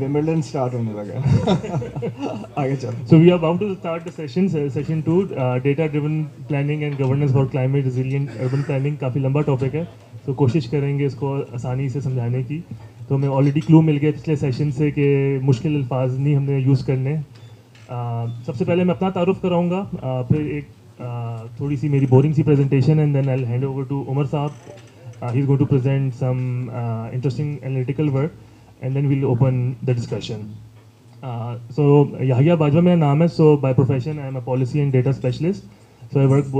Wimbledon start होने लगा आगे चलो. So we are about to start the session, session 2, data driven planning and governance for climate resilient urban planning. काफ़ी लंबा topic है, तो कोशिश करेंगे इसको आसानी से समझाने की. तो हमें ऑलरेडी क्लू मिल गया पिछले सेशन से कि मुश्किल अल्फाज नहीं हमने यूज़ करने. सबसे पहले मैं अपना तारुफ कराऊंगा, फिर एक थोड़ी सी मेरी बोरिंग सी presentation, and then I hand over to Umar sahab. He's going to present some interesting analytical work, and then we'll open the discussion. So Yahya Bajwa मेरा नाम है. So by profession I am a policy and data specialist. So I work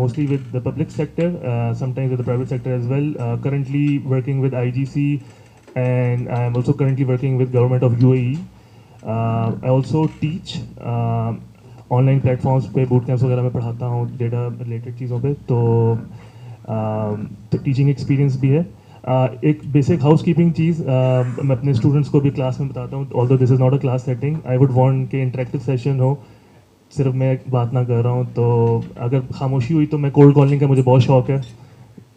mostly with the public sector, sometimes with the private sector as well. Currently working with IGC, and I am also currently working with government of UAE. I also teach online platforms पे boot camps वगैरह में पढ़ाता हूँ data related चीज़ों पे. तो teaching experience भी है. एक बेसिक हाउस कीपिंग चीज़ मैं अपने स्टूडेंट्स को भी क्लास में बताता हूँ, although this is not a class setting. I would want कि इंटरेक्टिव सेशन हो, सिर्फ मैं बात ना कर रहा हूँ. तो अगर खामोशी हुई तो मैं कोल्ड कॉलिंग का मुझे बहुत शौक है,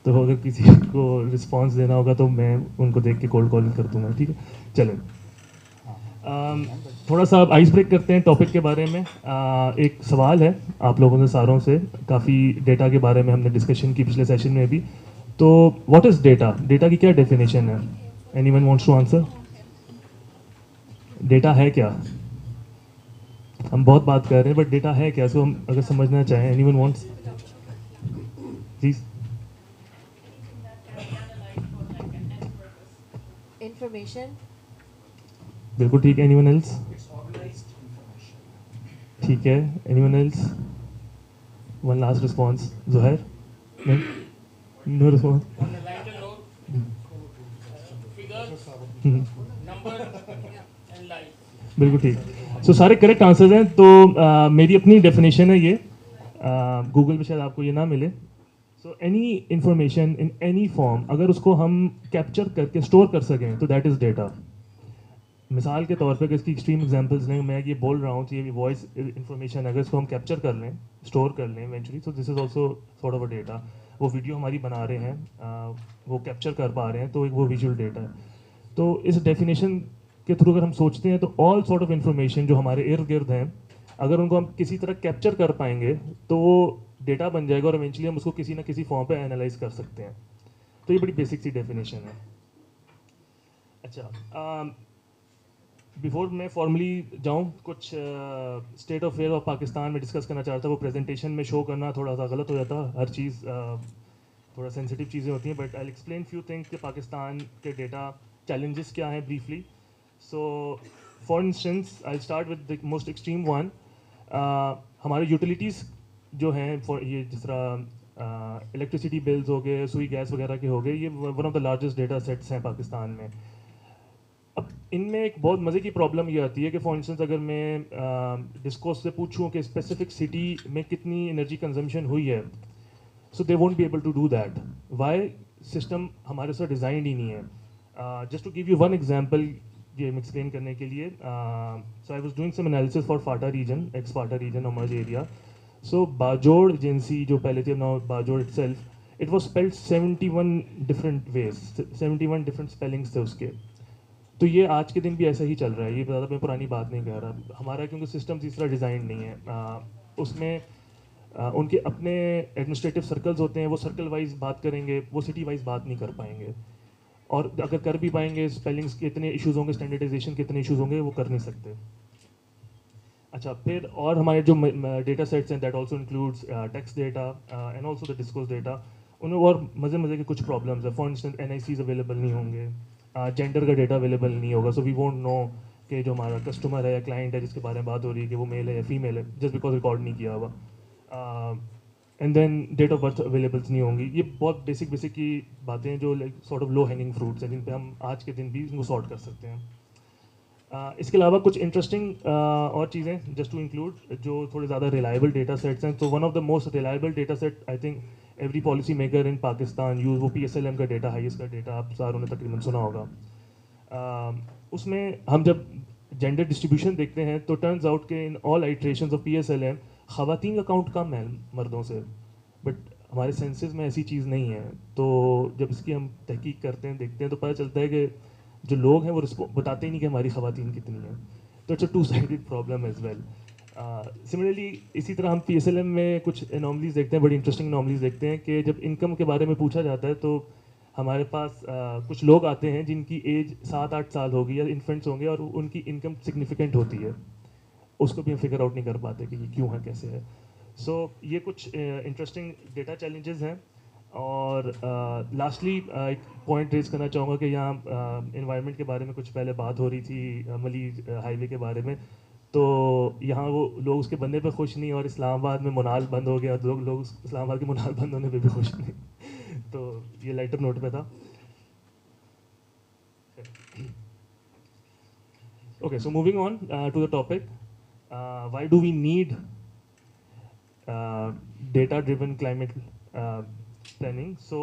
तो अगर किसी को रिस्पॉन्स देना होगा तो मैं उनको देख के कोल्ड कॉलिंग कर दूँगा. ठीक है, चलें. थोड़ा सा आइस ब्रेक करते हैं टॉपिक के बारे में. एक सवाल है आप लोगों से सारों से, काफ़ी डेटा के बारे में हमने डिस्कशन की पिछले सेशन में भी. तो व्हाट इज़ डेटा? डेटा की क्या डेफिनेशन है? Anyone wants to answer? Data है क्या? हम बहुत बात कर रहे हैं, बट डेटा है क्या? सो हम अगर समझना चाहें, एनीवन वांट्स प्लीज. Information. बिल्कुल ठीक है. Anyone else? ठीक है. Anyone else? One last response. Zuhair? नहीं, नो रिस्पॉन्स. बिल्कुल ठीक. सो सारे करेक्ट आंसर्स हैं. तो मेरी अपनी डेफिनेशन है ये, गूगल पे शायद आपको ये ना मिले. So any information in any form, अगर उसको हम कैप्चर करके स्टोर कर सकें तो दैट इज़ डेटा. मिसाल के तौर पे इसकी एक्सट्रीम एग्जांपल्स लें, मैं ये बोल रहा हूँ कि ये वॉइस इन्फॉर्मेशन अगर इसको हम कैप्चर कर लें, स्टोर कर लें eventually, so this is also sort of a data. वो वीडियो हमारी बना रहे हैं, वो कैप्चर कर पा रहे हैं, तो वो विजुअल डेटा है. तो इस डेफिनेशन के थ्रू अगर हम सोचते हैं तो ऑल सॉर्ट ऑफ इन्फॉर्मेशन जो हमारे इर्द गिर्द हैं, अगर उनको हम किसी तरह कैप्चर कर पाएंगे तो वो डेटा बन जाएगा, और इवेंचुअली हम उसको किसी ना किसी फॉर्म पे एनालाइज कर सकते हैं. तो ये बड़ी बेसिक सी डेफिनेशन है. अच्छा, बिफोर मैं फॉर्मली जाऊँ, कुछ state of fair of Pakistan में डिस्कस करना चाहता था. वो प्रेजेंटेशन में शो करना थोड़ा सा गलत हो जाता, हर चीज़ थोड़ा सेंसिटिव चीज़ें होती हैं, but I explain few things कि पाकिस्तान के डेटा चैलेंजेस क्या हैं briefly. So for instance I start with the most extreme one. हमारे यूटिलिटीज़ जो हैं, फॉर ये जिस तरह इलेक्ट्रिसिटी बिल्स हो गए, सुई गैस वगैरह के हो गए, ये one of the largest data sets हैं पाकिस्तान में. अब इनमें एक बहुत मज़े की प्रॉब्लम ये आती है कि फॉर इंस्टेंस अगर मैं डिस्कोर्स से पूछूं कि स्पेसिफिक सिटी में कितनी एनर्जी कंजम्पशन हुई है, so they won't be able to do that. Why? System हमारे साथ डिज़ाइन ही नहीं है. Just to give you one example ये एक्सप्लेन करने के लिए, so I was doing some analysis for FATA region, ex FATA region और merge area. So Bajaur agency जो पहले थी, now Bajaur itself, it was spelled 71 different ways, 71 different spellings थे उसके. तो ये आज के दिन भी ऐसा ही चल रहा है. ये ज़्यादा मैं पुरानी बात नहीं कह रहा हमारा, क्योंकि सिस्टम इस तरह डिज़ाइन नहीं है. उसमें उनके अपने एडमिनिस्ट्रेटिव सर्कल्स होते हैं, वो सर्कल वाइज बात करेंगे, वो सिटी वाइज बात नहीं कर पाएंगे, और अगर कर भी पाएंगे स्पेलिंग्स के इतने इश्यूज़ होंगे, स्टैंडर्डाइजेशन के इतने इश्यूज़ होंगे, वो कर नहीं सकते. अच्छा, फिर और हमारे जो डेटा सेट्स हैं, that also includes text data and also the discourse data. उनमें और मज़े के कुछ प्रॉब्लम्स है. फॉर इंस्टेंस NICs अवेलेबल नहीं होंगे, जेंडर का डेटा अवेलेबल नहीं होगा, सो वी वोंट नो कि जो हमारा कस्टमर है या क्लाइंट है जिसके बारे में बात हो रही है कि वो मेल है या फीमेल है, जस्ट बिकॉज रिकॉर्ड नहीं किया हुआ. And then date of birth availables नहीं होंगी. ये बहुत बेसिक की बातें हैं जो like sort of low hanging fruits हैं, जिन पे हम आज के दिन भी इनको सॉर्ट कर सकते हैं. इसके अलावा कुछ इंटरेस्टिंग और चीज़ें जस्ट टू इंक्लूड जो थोड़े ज़्यादा रिलायबल डेटा सेट्स हैं. तो one of the most reliable data set I think every policy maker in Pakistan use, वो PSLM का डेटा है. इसका डेटा आप सारों ने तकरीबन सुना होगा. उसमें हम जब जेंडर डिस्ट्रीब्यूशन देखते हैं तो टर्न्स आउट के in all iterations of PSLM ख़वातीन का काउंट कम है मर्दों से, बट हमारे सेंसेस में ऐसी चीज़ नहीं है. तो जब इसकी हम तहकीक करते हैं, देखते हैं, तो पता चलता है कि جو لوگ ہیں وہ بتاتے ہی نہیں کہ ہماری خواتین کتنی ہیں. تو it's a two sided problem as well. Similarly اسی طرح ہم PSLM میں کچھ انوملیز دیکھتے ہیں, بڑی انٹرسٹنگ انوملیز دیکھتے ہیں کہ جب انکم کے بارے میں پوچھا جاتا ہے تو ہمارے پاس کچھ لوگ آتے ہیں جن کی ایج 7-8 سال ہوگی یا انفنٹس ہوں گے اور ان کی انکم سگنیفیکنٹ ہوتی ہے. اس کو بھی ہم فگر آؤٹ نہیں کر پاتے کہ یہ کیوں ہے, کیسے ہے. سو یہ کچھ انٹرسٹنگ ڈیٹا چیلنجز ہیں. اور لاسٹلی ایک پوائنٹ ریز کرنا چاہوں گا کہ یہاں انوائرمنٹ کے بارے میں کچھ پہلے بات ہو رہی تھی, ملی ہائی وے کے بارے میں. تو یہاں وہ لوگ اس کے بننے پہ خوش نہیں, اور اسلام آباد میں منال بند ہو گیا, لوگ اسلام آباد کے منال بند ہونے پہ بھی خوش نہیں. تو یہ لائٹر نوٹ پہ تھا. Okay, so moving on to the topic, why do we need data-driven climate planning? So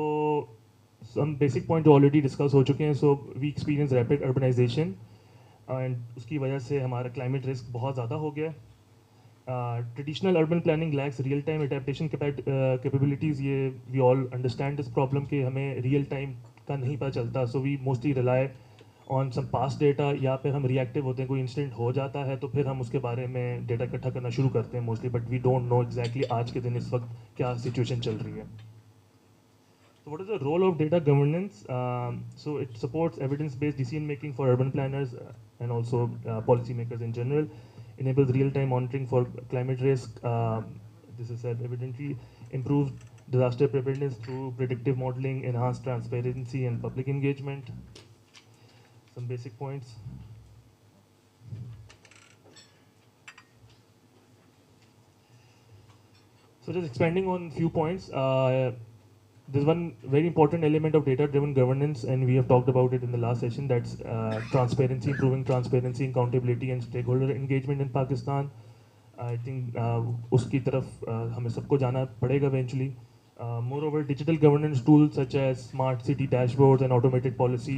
some basic point جو already discuss ہو چکے ہیں. So we experience rapid urbanization and اس کی وجہ سے ہمارا climate risk بہت زیادہ ہو گیا. Traditional urban planning lacks real-time adaptation capabilities. یہ we all understand this problem کہ ہمیں real time کا نہیں پتہ چلتا. So we mostly rely on some past data, یا پھر ہم ریئیکٹیو ہوتے ہیں, کوئی انسیڈنٹ ہو جاتا ہے تو پھر ہم اس کے بارے میں ڈیٹا اکٹھا کرنا شروع کرتے ہیں mostly, but we don't know exactly آج کے دن اس وقت کیا سچویشن چل رہی ہے. So what is the role of data governance? So it supports evidence-based decision making for urban planners and also policy makers in general, enables real-time monitoring for climate risk. This is evidently improved disaster preparedness through predictive modeling, enhanced transparency and public engagement. Some basic points. So just expanding on few points, there's one very important element of data-driven governance, and we have talked about it in the last session. That's transparency, improving transparency, accountability, and stakeholder engagement in Pakistan. I think uski taraf hame sabko jana padega eventually. Moreover, digital governance tools such as smart city dashboards and automated policy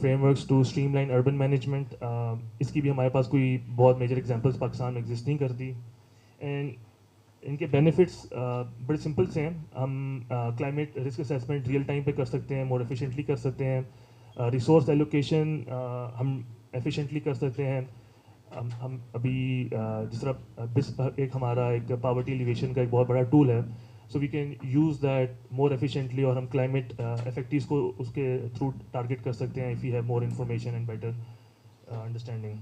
frameworks to streamline urban management. اس کی بھی ہمارے پاس کوئی بہت major examples Pakistan میں exist نہیں کرتی. And ان کے بینیفٹس بڑے سمپل سے ہیں. ہم climate risk assessment real time پہ کر سکتے ہیں, مور ایفیشینٹلی کر سکتے ہیں. ریسورس ایلوکیشن ہم ایفیشینٹلی کر سکتے ہیں. ہم ابھی جس طرح ایک ہمارا ایک پاورٹی ایلیویشن کا ایک بہت بڑا ٹول ہے, so we can use that more efficiently, اور ہم کلائمیٹ افیکٹیز کو اس کے تھرو ٹارگیٹ کر سکتے ہیں if you have more information and better understanding.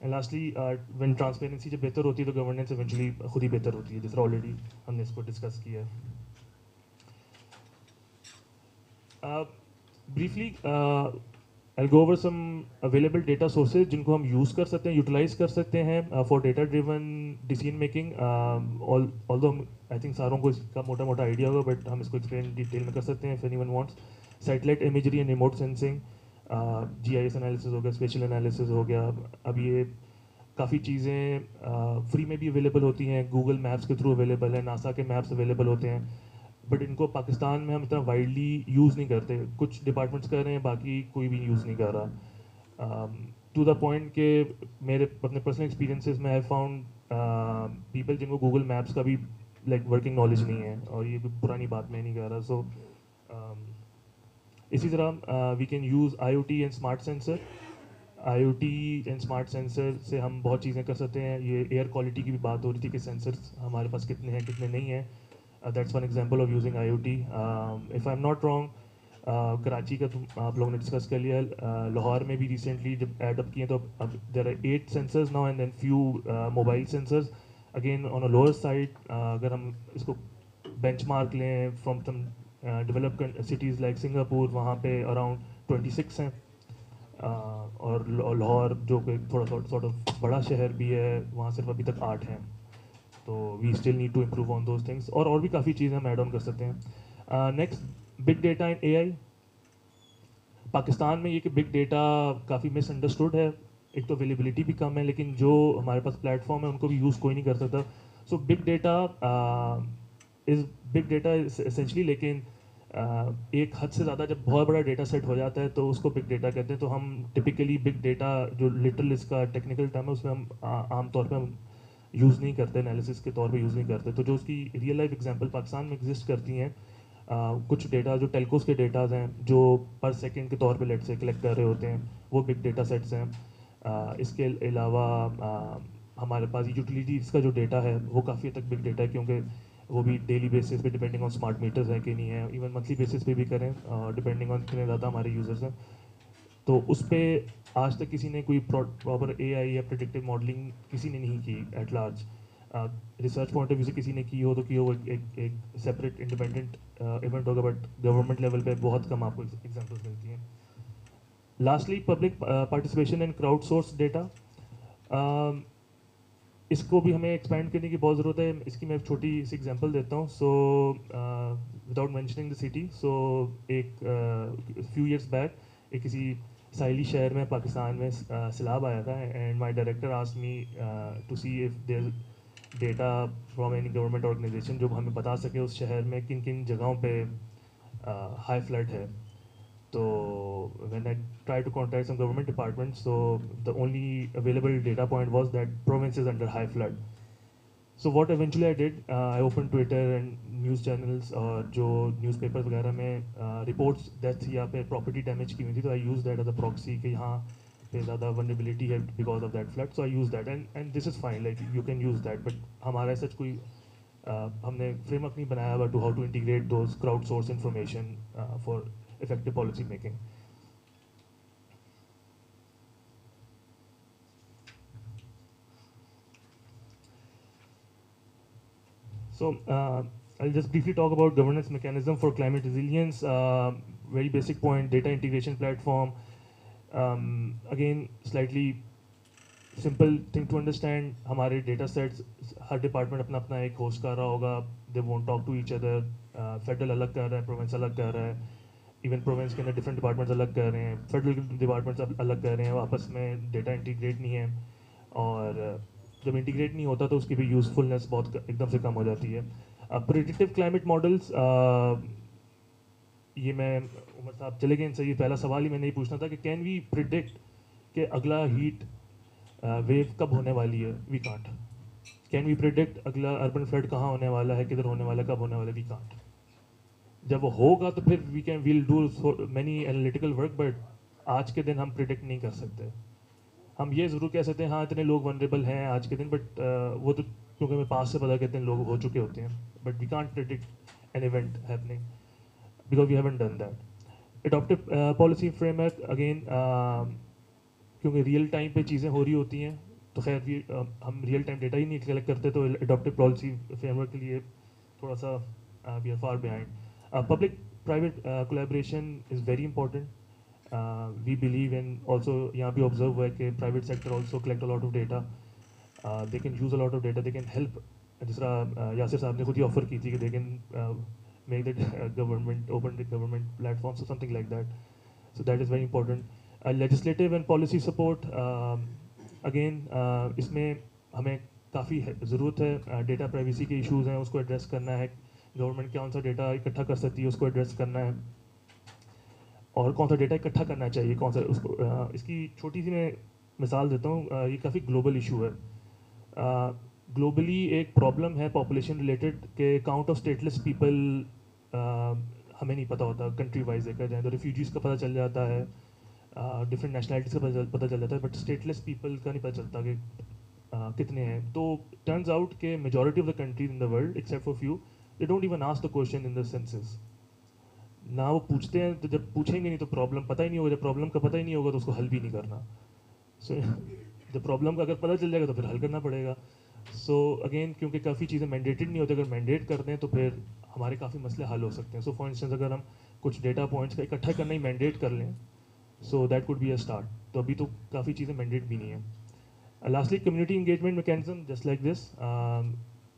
And lastly when transparency جب بہتر ہوتی ہے تو گورننس ایونچولی خود ہی بہتر ہوتی ہے, جس طرح آلریڈی ہم نے اس کو ڈسکس کیا ہے. briefly I'll go over some available data sources جن کو ہم یوز کر سکتے ہیں, یوٹیلائز کر سکتے ہیں for data driven decision making. although I think ساروں کو اس کا موٹا موٹا آئیڈیا ہوگا, بٹ ہم اس کو ایکسپلین ڈیٹیل میں کر سکتے ہیں if anyone wants. Satellite imagery and remote sensing, GIS analysis ہو گیا, اسپیشل انالیسز ہو گیا. اب یہ کافی چیزیں فری میں بھی اویلیبل ہوتی ہیں, گوگل میپس کے تھرو اویلیبل ہیں, ناسا کے میپس اویلیبل ہوتے ہیں, بٹ ان کو پاکستان میں ہم اتنا وائڈلی یوز نہیں کرتے. کچھ ڈپارٹمنٹس کر رہے ہیں, باقی کوئی بھی یوز نہیں کر رہا. ٹو دا پوائنٹ کہ میرے اپنے پرسنل ایکسپیرینسز میں آئی فاؤنڈ پیپل جن کو گوگل میپس کا بھی لائک ورکنگ نالج نہیں ہے, اور یہ بھی پرانی بات میں نہیں کہہ رہا. سو اسی طرح we can use IoT and smart sensor. IoT and smart sensor سے ہم بہت چیزیں کر سکتے ہیں. یہ ایئر کوالٹی کی بھی بات ہو رہی تھی کہ سینسرس ہمارے پاس کتنے ہیں کتنے نہیں ہیں. That's one example of using IoT. If I'm not wrong, Karachi کا آپ لوگوں نے ڈسکس کر لیا. لاہور میں بھی ریسنٹلی جب ایڈ اپ کیے تو اب there are 8 sensors now and then few mobile sensors. Again on a lower side, اگر ہم اس کو بینچ مارک لیں from some developed cities like Singapore, وہاں پہ اراؤنڈ 26 ہیں. اور لاہور جو کہ تھوڑا سارٹ آف بڑا شہر بھی ہے, وہاں صرف ابھی تک 8 ہیں. تو we still need to improve on those things, اور بھی کافی چیزیں ہم ایڈ آن کر سکتے ہیں. Next, big data and AI. Pakistan میں یہ کہ بگ ڈیٹا کافی مس انڈرسٹوڈ ہے. ایک تو اویلیبلٹی بھی کم ہے, لیکن جو ہمارے پاس پلیٹ فارم ہے ان کو بھی یوز کوئی نہیں کر سکتا. سو بگ ڈیٹا اسینشلی, لیکن ایک حد سے زیادہ جب بہت بڑا ڈیٹا سیٹ ہو جاتا ہے تو اس کو بگ ڈیٹا کہتے ہیں. تو ہم ٹپیکلی بگ ڈیٹا جو لٹرل اس کا ٹیکنیکل ٹرم ہے اس میں ہم عام طور پہ ہم یوز نہیں کرتے, انالیسس کے طور پہ یوز نہیں کرتے. تو جو اس کی ریئل لائف ایگزامپل پاکستان میں ایگزسٹ کرتی ہیں, کچھ ڈیٹا جو ٹیلکوز کے ڈیٹاز ہیں جو پر سیکنڈ کے طور پہ لیٹ سے کلیکٹ کر رہے ہوتے ہیں، وہ بگ ڈیٹا سیٹس ہیں. اس کے علاوہ ہمارے پاس یوٹیلیٹیز کا جو ڈیٹا ہے وہ کافی حد تک بگ ڈیٹا ہے، کیونکہ وہ بھی ڈیلی بیسس پہ ڈپینڈنگ آن اسمارٹ میٹرز ہیں کہ نہیں ہیں، ایون منتھلی بیسس پہ بھی کریں ڈپینڈنگ آن کتنے زیادہ ہمارے یوزرز ہیں. تو اس پہ آج تک کسی نے کوئی پراپر اے آئی یا پریڈکٹیو ماڈلنگ کسی نے نہیں کی at large. Research point of view سے کسی نے کی ہو تو کی ہو ایک سیپریٹ انڈیپینڈنٹ ایونٹ ہوگا، بٹ گورنمنٹ لیول پہ بہت کم آپ کو ایگزامپلس ملتی ہیں. Lastly public participation and crowd source data. اس کو بھی ہمیں ایکسپینڈ کرنے کی بہت ضرورت ہے. اس کی میں ایک چھوٹی سی ایگزامپل دیتا ہوں. So without mentioning the city, so ایک فیو ایئرس بیک ایک کسی ساحلی شہر میں پاکستان میں سیلاب آیا تھا، and my director ask me to see if there data from any government organisation جو ہمیں بتا سکے اس شہر میں کن کن جگہوں پہ ہائی فلڈ ہے. تو when I tried to contact some government departments, so the only available data point was that province is under high flood. So what eventually I did, I opened Twitter and news channels اور جو news papers وغیرہ میں reports death یا پھر property damage کی ہوئی تھی، تو I use that as a proxy کہ یہاں پہ زیادہ ونریبلٹی ہے because of that flood. So I use that and this is fine, like you can use that. But ہمارا سچ کوئی ہم نے فریم ورک نہیں بنایا ہوا to how to integrate those crowd source information for effective policy making. So I'll just briefly talk about governance mechanism for climate resilience. Very basic point, data integration platform. Again, slightly simple thing to understand. ہمارے data seats ہر department اپنا اپنا ایک host کر رہا ہوگا. They won't talk to each other. Federal الگ کر رہا ہے، پروونس الگ کر رہا ہے، ایون پروونس کے اندر ڈفرینٹ ڈپارٹمنٹس الگ کر رہے ہیں، فیڈرل ڈپارٹمنٹس الگ کر رہے ہیں، آپس میں ڈیٹا انٹیگریٹ نہیں ہے. اور جب انٹیگریٹ نہیں ہوتا تو اس کی بھی یوزفلنس بہت ایک دم سے کم ہو جاتی ہے. پریڈکٹیو کلائمیٹ ماڈلس، یہ میں عمر صاحب چلے گئے ان سے یہ پہلا سوال ہی میں نہیں پوچھنا تھا کہ کین وی پریڈکٹ کہ اگلا ہیٹ ویو کب ہونے والی ہے؟ We can't. Can we predict اگلا اربن فلڈ کہاں ہونے والا ہے، کدھر ہونے والا ہے، کب ہونے والا ہے؟ We can't. جب وہ ہوگا تو پھر we'll do many analytical work, but آج کے دن ہم پریڈکٹ نہیں کر سکتے. ہم یہ ضرور کہہ سکتے ہیں ہاں اتنے لوگ ونریبل ہیں آج کے دن، بٹ وہ تو کیونکہ ہمیں پاس سے پتا کہ اتنے لوگ ہو چکے ہوتے ہیں. But we can't predict an event happening because we haven't done that. Adaptive policy framework, again کیونکہ ریئل ٹائم پہ چیزیں ہو رہی ہوتی ہیں تو خیر ہم ریئل ٹائم ڈیٹا ہی نہیں کلیکٹ کرتے، تو اڈاپٹیو پالیسی فریم ورک کے لیے تھوڑا سا we are far behind. Public private collaboration is very important. We believe in also यहाँ بھی observe ہوا ہے کہ private sector also collect a lot of data. They can use a lot of data. They can help. جس طرح یاسر صاحب نے خود ہی آفر کی تھی کہ they can make the government open the government platforms or something like that. So that is very important. Legislative and policy support. Again اس میں ہمیں کافی ضرورت ہے. ڈیٹا پرائیویسی کے ایشوز ہیں اس کو ایڈریس کرنا ہے. گورنمنٹ کون سا ڈیٹا اکٹھا کر سکتی ہے اس کو ایڈریس کرنا ہے، اور کون سا ڈیٹا اکٹھا کرنا چاہیے کون سا اس کو. اس کی چھوٹی سی میں مثال دیتا ہوں. یہ کافی گلوبل ایشو ہے. گلوبلی ایک پرابلم ہے پاپولیشن ریلیٹڈ کہ کاؤنٹ آف اسٹیٹلیس پیپل ہمیں نہیں پتہ ہوتا. کنٹری وائز دیکھا جائے تو ریفیوجیز کا پتہ چل جاتا ہے، ڈفرینٹ نیشنلٹیز کا پتہ چل جاتا ہے، بٹ اسٹیٹلیس پیپل کا نہیں پتہ چلتا کہ کتنے ہیں. تو ٹرنز آؤٹ کہ majority of the countries in the world except for few they don't even ask the question in the census. نہ وہ پوچھتے ہیں، تو جب پوچھیں گے نہیں تو پرابلم پتہ ہی نہیں ہوگا. جب پرابلم کا پتہ ہی نہیں ہوگا تو اس کو حل بھی نہیں کرنا. سو جب پرابلم کا اگر پتہ چل جائے گا تو پھر حل کرنا پڑے گا. سو اگین کیونکہ کافی چیزیں مینڈیٹڈ نہیں ہوتی، اگر مینڈیٹ کر دیں تو پھر ہمارے کافی مسئلے حل ہو سکتے ہیں. سو فار انسٹنس اگر ہم کچھ ڈیٹا پوائنٹس کا اکٹھا کرنا ہی مینڈیٹ کر لیں، so that could be a start. تو ابھی تو کافی چیزیں مینڈیٹ بھی نہیں ہیں. Lastly community engagement mechanism just like this.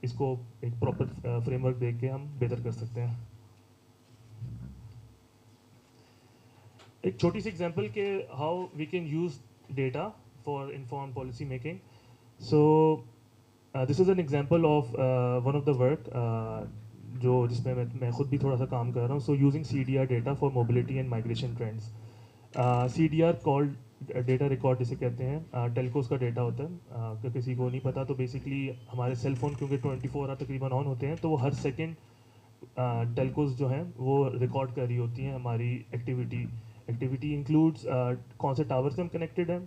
اس کو ایک پراپر فریم ورک دیکھ کے ہم بہتر کر سکتے ہیں. ایک چھوٹی سی ایگزامپل کہ how we can use data for inform policy making. So this is an example of one of the work جو جس میں میں خود بھی تھوڑا سا کام کر رہا ہوں. So using CDR data for mobility and migration trends. CDR called data record جسے کہتے ہیں، ٹیلکوز کا ڈیٹا ہوتا ہے. کہ کسی کو نہیں پتا تو بیسکلی ہمارے سیل فون کیونکہ 24 آور تقریباً آن ہوتے ہیں تو وہ ہر سیکنڈ ٹیلکوز جو ہیں وہ ریکارڈ کر رہی ہوتی ہیں ہماری ایکٹیویٹی انکلوڈس کون سے ٹاور سے ہم کنیکٹڈ ہیں,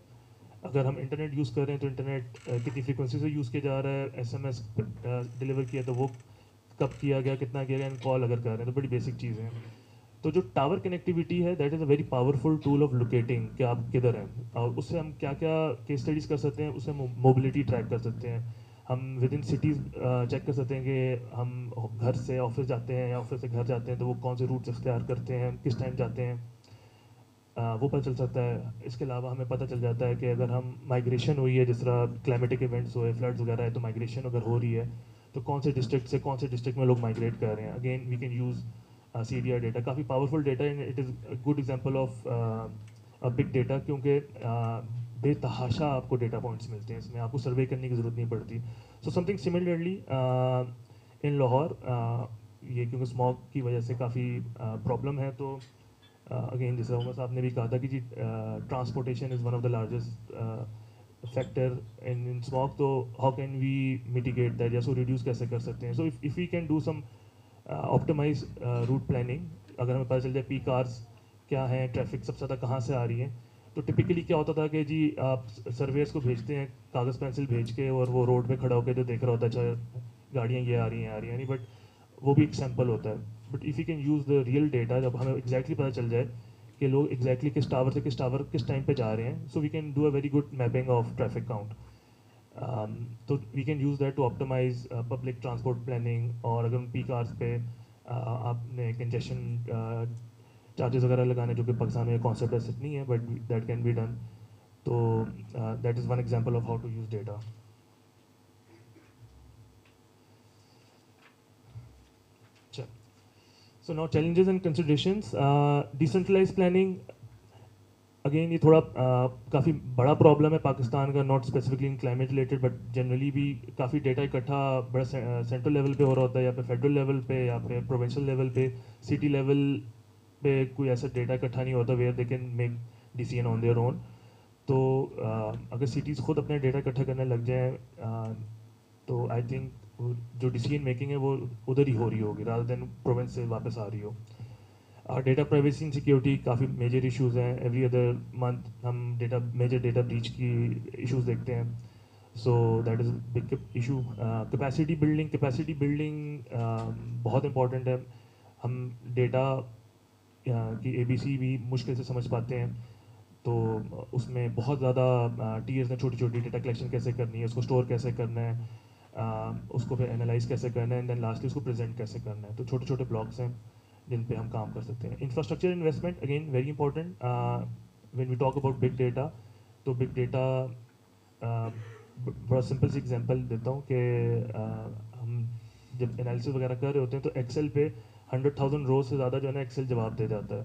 اگر ہم انٹرنیٹ یوز کر رہے ہیں تو انٹرنیٹ کتنی فریکوینسی سے یوز کیا جا رہا ہے, ایس ایم ایس ڈلیور کیا تو وہ کب کیا گیا, کتنا کیا گیا, کال اگر کر رہے ہیں تو بڑی بیسک چیزیں ہیں. تو جو ٹاور کنیکٹیویٹی ہے that is a very powerful tool of locating کہ آپ کدھر ہیں, اور اس سے ہم کیا کیا کیس اسٹڈیز کر سکتے ہیں, اس سے موبلٹی ٹریک کر سکتے ہیں, ہم ود ان سٹیز چیک کر سکتے ہیں کہ ہم گھر سے آفس جاتے ہیں یا آفس سے گھر جاتے ہیں تو وہ کون سے روٹس اختیار کرتے ہیں, کس ٹائم جاتے ہیں, وہ پتہ چل سکتا ہے. اس کے علاوہ ہمیں پتہ چل جاتا ہے کہ اگر ہم مائگریشن ہوئی ہے, جس طرح کلائمیٹک ایونٹس ہوئے, فلڈز وغیرہ ہے, تو مائگریشن اگر ہو رہی ہے تو کون سے ڈسٹرکٹ سے کون سے ڈسٹرکٹ میں لوگ مائگریٹ کر رہے ہیں. Again we can use CDR data, کافی powerful data, it is a good example of big data, کیونکہ بے تحاشا آپ کو ڈیٹا پوائنٹس ملتے ہیں, اس میں آپ کو سروے کرنے کی ضرورت نہیں پڑتی. So something similarly in Lahore, یہ کیونکہ اسموگ کی وجہ سے کافی پرابلم ہے, تو اگین جیسے عمر صاحب نے بھی کہا تھا کہ جی transportation is one of the largest factor in smog, تو how can we mitigate that, یا سو ریڈیوس کیسے کر سکتے ہیں. So if we can do some optimize route planning, اگر ہمیں پتہ چل جائے پی کارز کیا ہیں, ٹریفک سب سے زیادہ کہاں سے آ رہی ہیں, تو ٹپکلی کیا ہوتا تھا کہ جی آپ سرویئرس کو بھیجتے ہیں کاغذ پینسل بھیج کے, اور وہ روڈ پہ کھڑا ہو کے جو دیکھ رہا ہوتا ہے اچھا گاڑیاں یہ آ رہی ہیں نہیں, بٹ وہ بھی ایک سیمپل ہوتا ہے. But if you can use the real data, جب ہمیں ایگزیکٹلی پتہ چل جائے کہ لوگ ایگزیکٹلی کس ٹاور سے کس ٹاور کس ٹائم پہ جا رہے ہیں, so we can do a very good mapping of traffic count. تو we can use that to optimize public transport planning. اور اگر پی کارس پہ آپ نے کنجیشن چارجز وغیرہ لگانے, جو کہ پاکستان میں کانسیپٹ ایسے نہیں ہے, but that can be done. تو that is one example of how to use data. اچھا, so now challenges and considerations. Decentralize planning, again یہ تھوڑا کافی بڑا پرابلم ہے پاکستان کا, not specifically in climate related, but generally بھی کافی ڈیٹا اکٹھا بڑا سینٹرل لیول پہ ہو رہا ہوتا ہے, یا پھر فیڈرل لیول پہ, یا پھر پروونشل لیول پہ, سٹی لیول پہ کوئی ایسا ڈیٹا اکٹھا نہیں ہوتا where they can make decision on their own. تو اگر سٹیز خود اپنے ڈیٹا اکٹھا کرنے لگ جائیں تو آئی تھنک جو ڈیسیژن میکنگ ہے وہ ادھر ہی ہو رہی ہوگی رادر دین پروونس سے واپس آ رہی ہو. ڈیٹا پرائیویسی اینڈ سیکیورٹی کافی میجر ایشوز ہیں. ایوری ادر منتھ ہم میجر ڈیٹا بریچ کی ایشوز دیکھتے ہیں. So that is big issue. Capacity building بہت امپورٹنٹ ہے. ہم ڈیٹا کی ABC بھی مشکل سے سمجھ پاتے ہیں, تو اس میں بہت زیادہ ٹیئرز ہیں, چھوٹی چھوٹی ڈیٹا کلیکشن کیسے کرنی ہے, اس کو اسٹور کیسے کرنا ہے, اس کو پھر انالائز کیسے کرنا ہے, اینڈ دین لاسٹلی اس کو پریزنٹ کیسے کرنا ہے. تو چھوٹے چھوٹے بلاکس ہیں جن پہ ہم کام کر سکتے ہیں. Infrastructure investment again very important when we talk about big data. تو بگ ڈیٹا بڑا سمپل سی ایگزامپل دیتا ہوں کہ ہم جب انالیسس وغیرہ کر رہے ہوتے ہیں تو ایکسل پہ 100,000 روز سے زیادہ جو ہے نا ایکسل جواب دے جاتا ہے,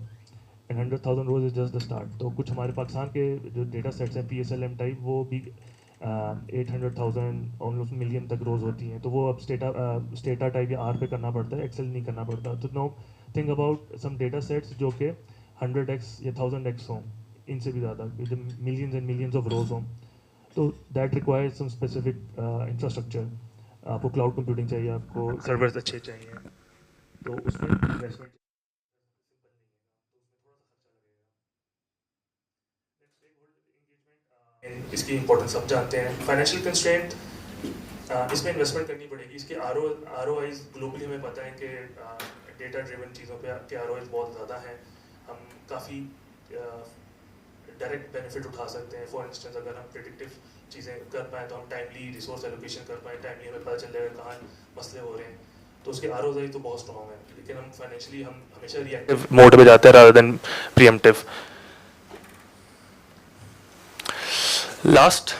and 100,000 rows is just the start. تو کچھ ہمارے پاکستان کے جو ڈیٹا سیٹس ہیں PSLM ٹائپ, وہ بھی 800,000 آلموسٹ ملین تک روز ہوتی ہیں. تو وہ اب اسٹیٹا ٹائپ یا R پہ کرنا پڑتا ہے, ایکسل نہیں کرنا پڑتا. تو no think about some data sets جو کہ 100x یا 1000x ہوں, ان سے بھی زیادہ, جب millions and millions of rows ہوں, تو that require some specific infrastructure. آپ کو کلاؤڈ کمپیوٹنگ چاہیے, آپ کو سرورز اچھے چاہیے, تو اس میں انویسٹمنٹ اس کی امپورٹنس سب جانتے ہیں. فائنینشیل کنسٹرینٹ, اس میں انویسٹمنٹ کرنی پڑے گی. اس کے ROIs گلوبلی ہمیں پتہ ہے کہ ڈیٹا ڈریون چیزوں پہ کے ROIs بہت زیادہ ہیں. ہم کافی ڈائریکٹ بینیفٹ اٹھا سکتے ہیں. فار انسٹنس اگر ہم پریڈکٹیو چیزیں کر پائیں تو ہم ٹائملی ریسورس ایلوکیشن کر پائیں, ٹائملی ہمیں پتہ چل جائے گا کہاں مسئلے ہو رہے ہیں. تو اس کے ROIs تو بہت اسٹرانگ ہیں, لیکن ہم فائنینشلی ہم ہمیشہ ری ایکٹیو موڈ پہ جاتے ہیں rather than pre-emptive. Last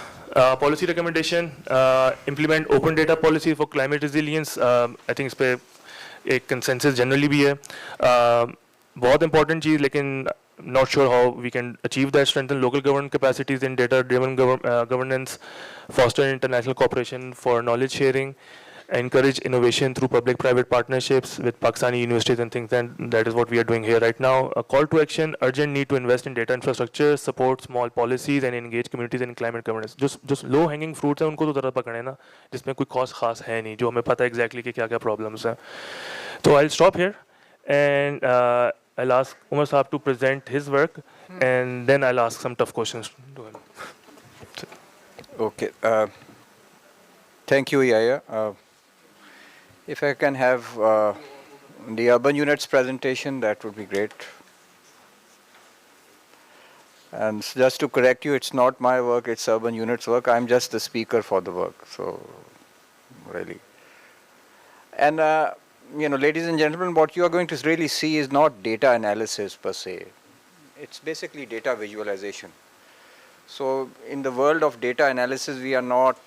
policy recommendation, implement open data policy for climate resilience. I think اس پہ ایک consensus generally بھی ہے. بہت important چیز, لیکن not sure how we can achieve that. Strengthen local government capacities in data driven governance, foster international cooperation for knowledge sharing, encourage innovation through public-private partnerships with Pakistani universities and things, and that is what we are doing here right now. A call to action: urgent need to invest in data infrastructure, support small policies, and engage communities in climate governance. Just low-hanging fruits हैं, उनको तो ज़रा पकड़े ना, जिसमें कोई cost खास है नहीं, जो हमें पता है exactly कि क्या-क्या problems हैं. So I'll stop here, and I'll ask Umar Saab to present his work, and then I'll ask some tough questions to him. Okay. Thank you, Yaya. If I can have the urban units presentation, that would be great. And just to correct you, it's not my work, it's urban units work. I'm just the speaker for the work, so really. And, ladies and gentlemen, what you are going to really see is not data analysis per se. It's basically data visualization. So in the world of data analysis, we are not,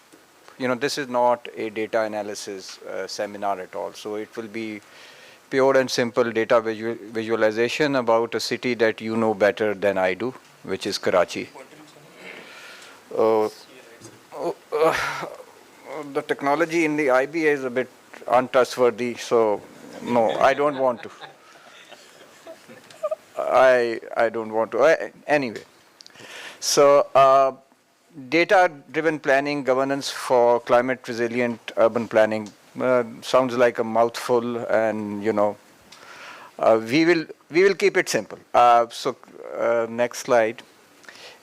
this is not a data analysis seminar at all. So it will be pure and simple data visualization about a city that you know better than I do, which is Karachi. The technology in the IBA is a bit untrustworthy, so no, I don't want to. I don't want to. Anyway, so data-driven planning governance for climate resilient urban planning sounds like a mouthful, and we will keep it simple. Next slide.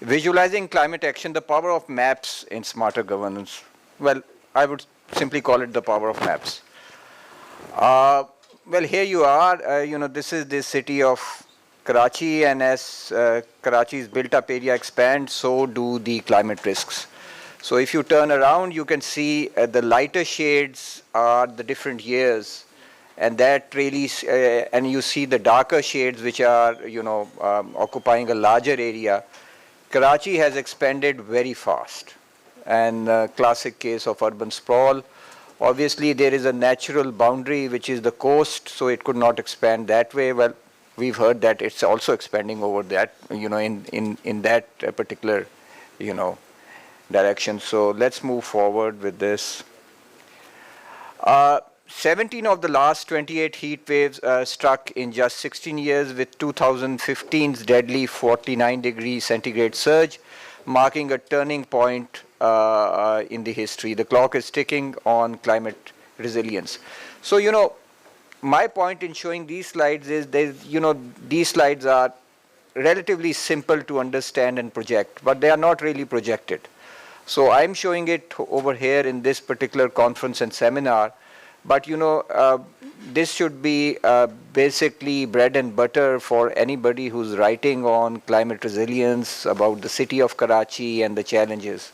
Visualizing climate action, the power of maps in smarter governance. Well, I would simply call it the power of maps. Well, here you are. This is the city of Karachi, and as Karachi's built-up area expands, so do the climate risks. So if you turn around, you can see the lighter shades are the different years, and that really, and you see the darker shades which are, occupying a larger area. Karachi has expanded very fast, and classic case of urban sprawl. Obviously, there is a natural boundary, which is the coast, so it could not expand that way. Well, we've heard that it's also expanding over that, in that particular, direction. So let's move forward with this. 17 of the last 28 heat waves struck in just 16 years, with 2015's deadly 49 degrees centigrade surge, marking a turning point in the history. The clock is ticking on climate resilience. So, my point in showing these slides is these slides are relatively simple to understand and project, but they are not really projected. So I'm showing it over here in this particular conference and seminar, but this should be basically bread and butter for anybody who's writing on climate resilience, about the city of Karachi and the challenges.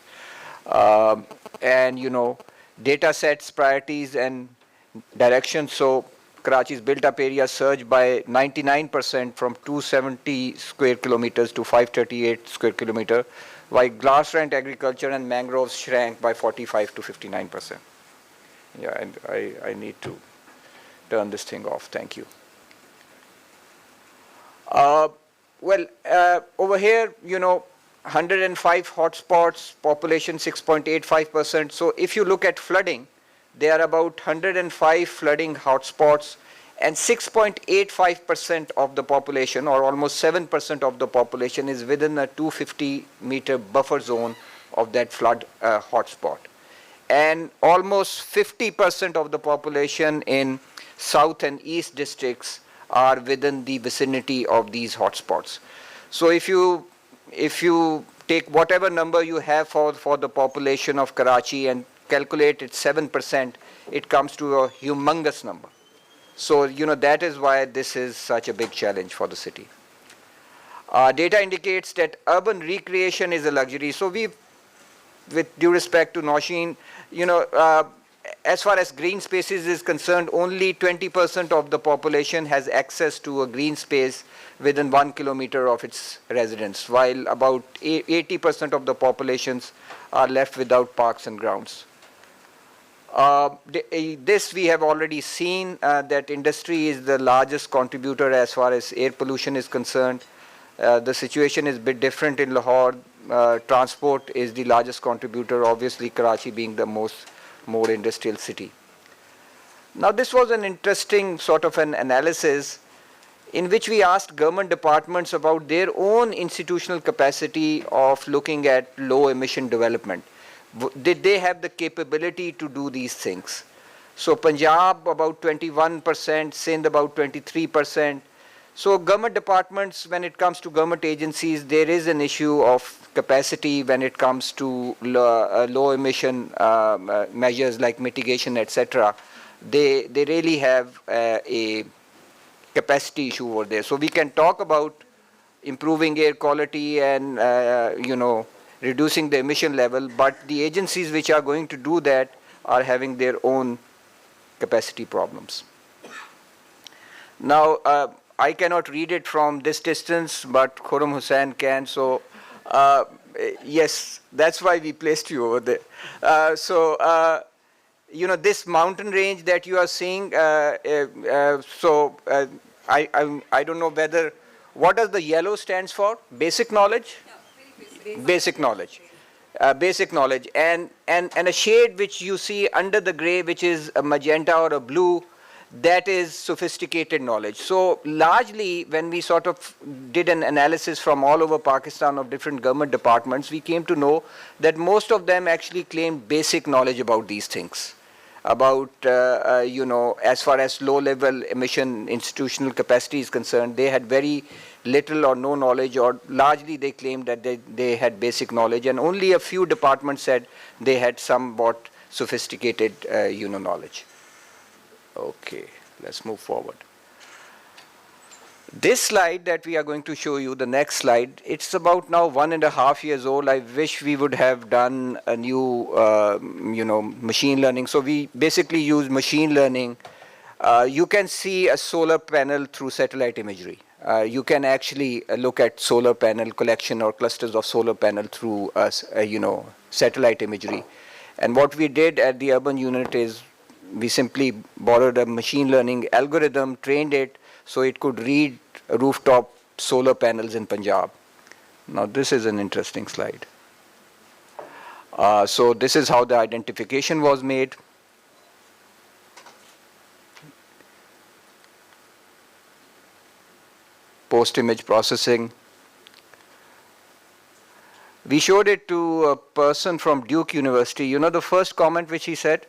And data sets, priorities, and directions. So Karachi's built-up area surged by 99% from 270 square kilometers to 538 square kilometer, while grassland agriculture and mangroves shrank by 45 to 59%. Yeah, and I need to turn this thing off. Thank you. Over here, 105 hotspots, population 6.85%. So if you look at flooding, there are about 105 flooding hotspots, and 6.85% of the population, or almost 7% of the population, is within a 250-meter buffer zone of that flood hotspot. And almost 50% of the population in south and east districts are within the vicinity of these hotspots. So if you take whatever number you have for the population of Karachi and calculate it 7%, it comes to a humongous number. So, that is why this is such a big challenge for the city. Data indicates that urban recreation is a luxury. So with due respect to Nausheen, as far as green spaces is concerned, only 20% of the population has access to a green space within 1 kilometer of its residence, while about 80% of the populations are left without parks and grounds. This we have already seen, that industry is the largest contributor as far as air pollution is concerned. The situation is a bit different in Lahore. Transport is the largest contributor, obviously Karachi being the more industrial city. Now this was an interesting sort of an analysis in which we asked government departments about their own institutional capacity of looking at low emission development. Did they have the capability to do these things? So Punjab about 21%, Sindh about 23%. So government departments, when it comes to government agencies, there is an issue of capacity when it comes to low emission measures like mitigation, etc. They really have a capacity issue over there. So we can talk about improving air quality and reducing the emission level, but the agencies which are going to do that are having their own capacity problems. Now, I cannot read it from this distance, but Khurram Hussain can. So, yes, that's why we placed you over there. This mountain range that you are seeing, I don't know whether, what does the yellow stands for? Basic knowledge? Basic knowledge. Basic knowledge. And a shade which you see under the gray, which is a magenta or a blue, that is sophisticated knowledge. So largely, when we sort of did an analysis from all over Pakistan of different government departments, we came to know that most of them actually claimed basic knowledge about these things. About, as far as low-level emission institutional capacity is concerned, they had very little or no knowledge, or largely they claimed that they had basic knowledge, and only a few departments said they had somewhat sophisticated, knowledge. Okay, let's move forward. This slide that we are going to show you, the next slide, it's about now 1.5 years old. I wish we would have done a new, machine learning. So we basically use machine learning. You can see a solar panel through satellite imagery. You can actually look at solar panel collection or clusters of solar panel through, satellite imagery. And what we did at the urban unit is we simply borrowed a machine learning algorithm, trained it so it could read rooftop solar panels in Punjab. Now this is an interesting slide. So this is how the identification was made. Post-image processing. We showed it to a person from Duke University. You know the first comment which he said?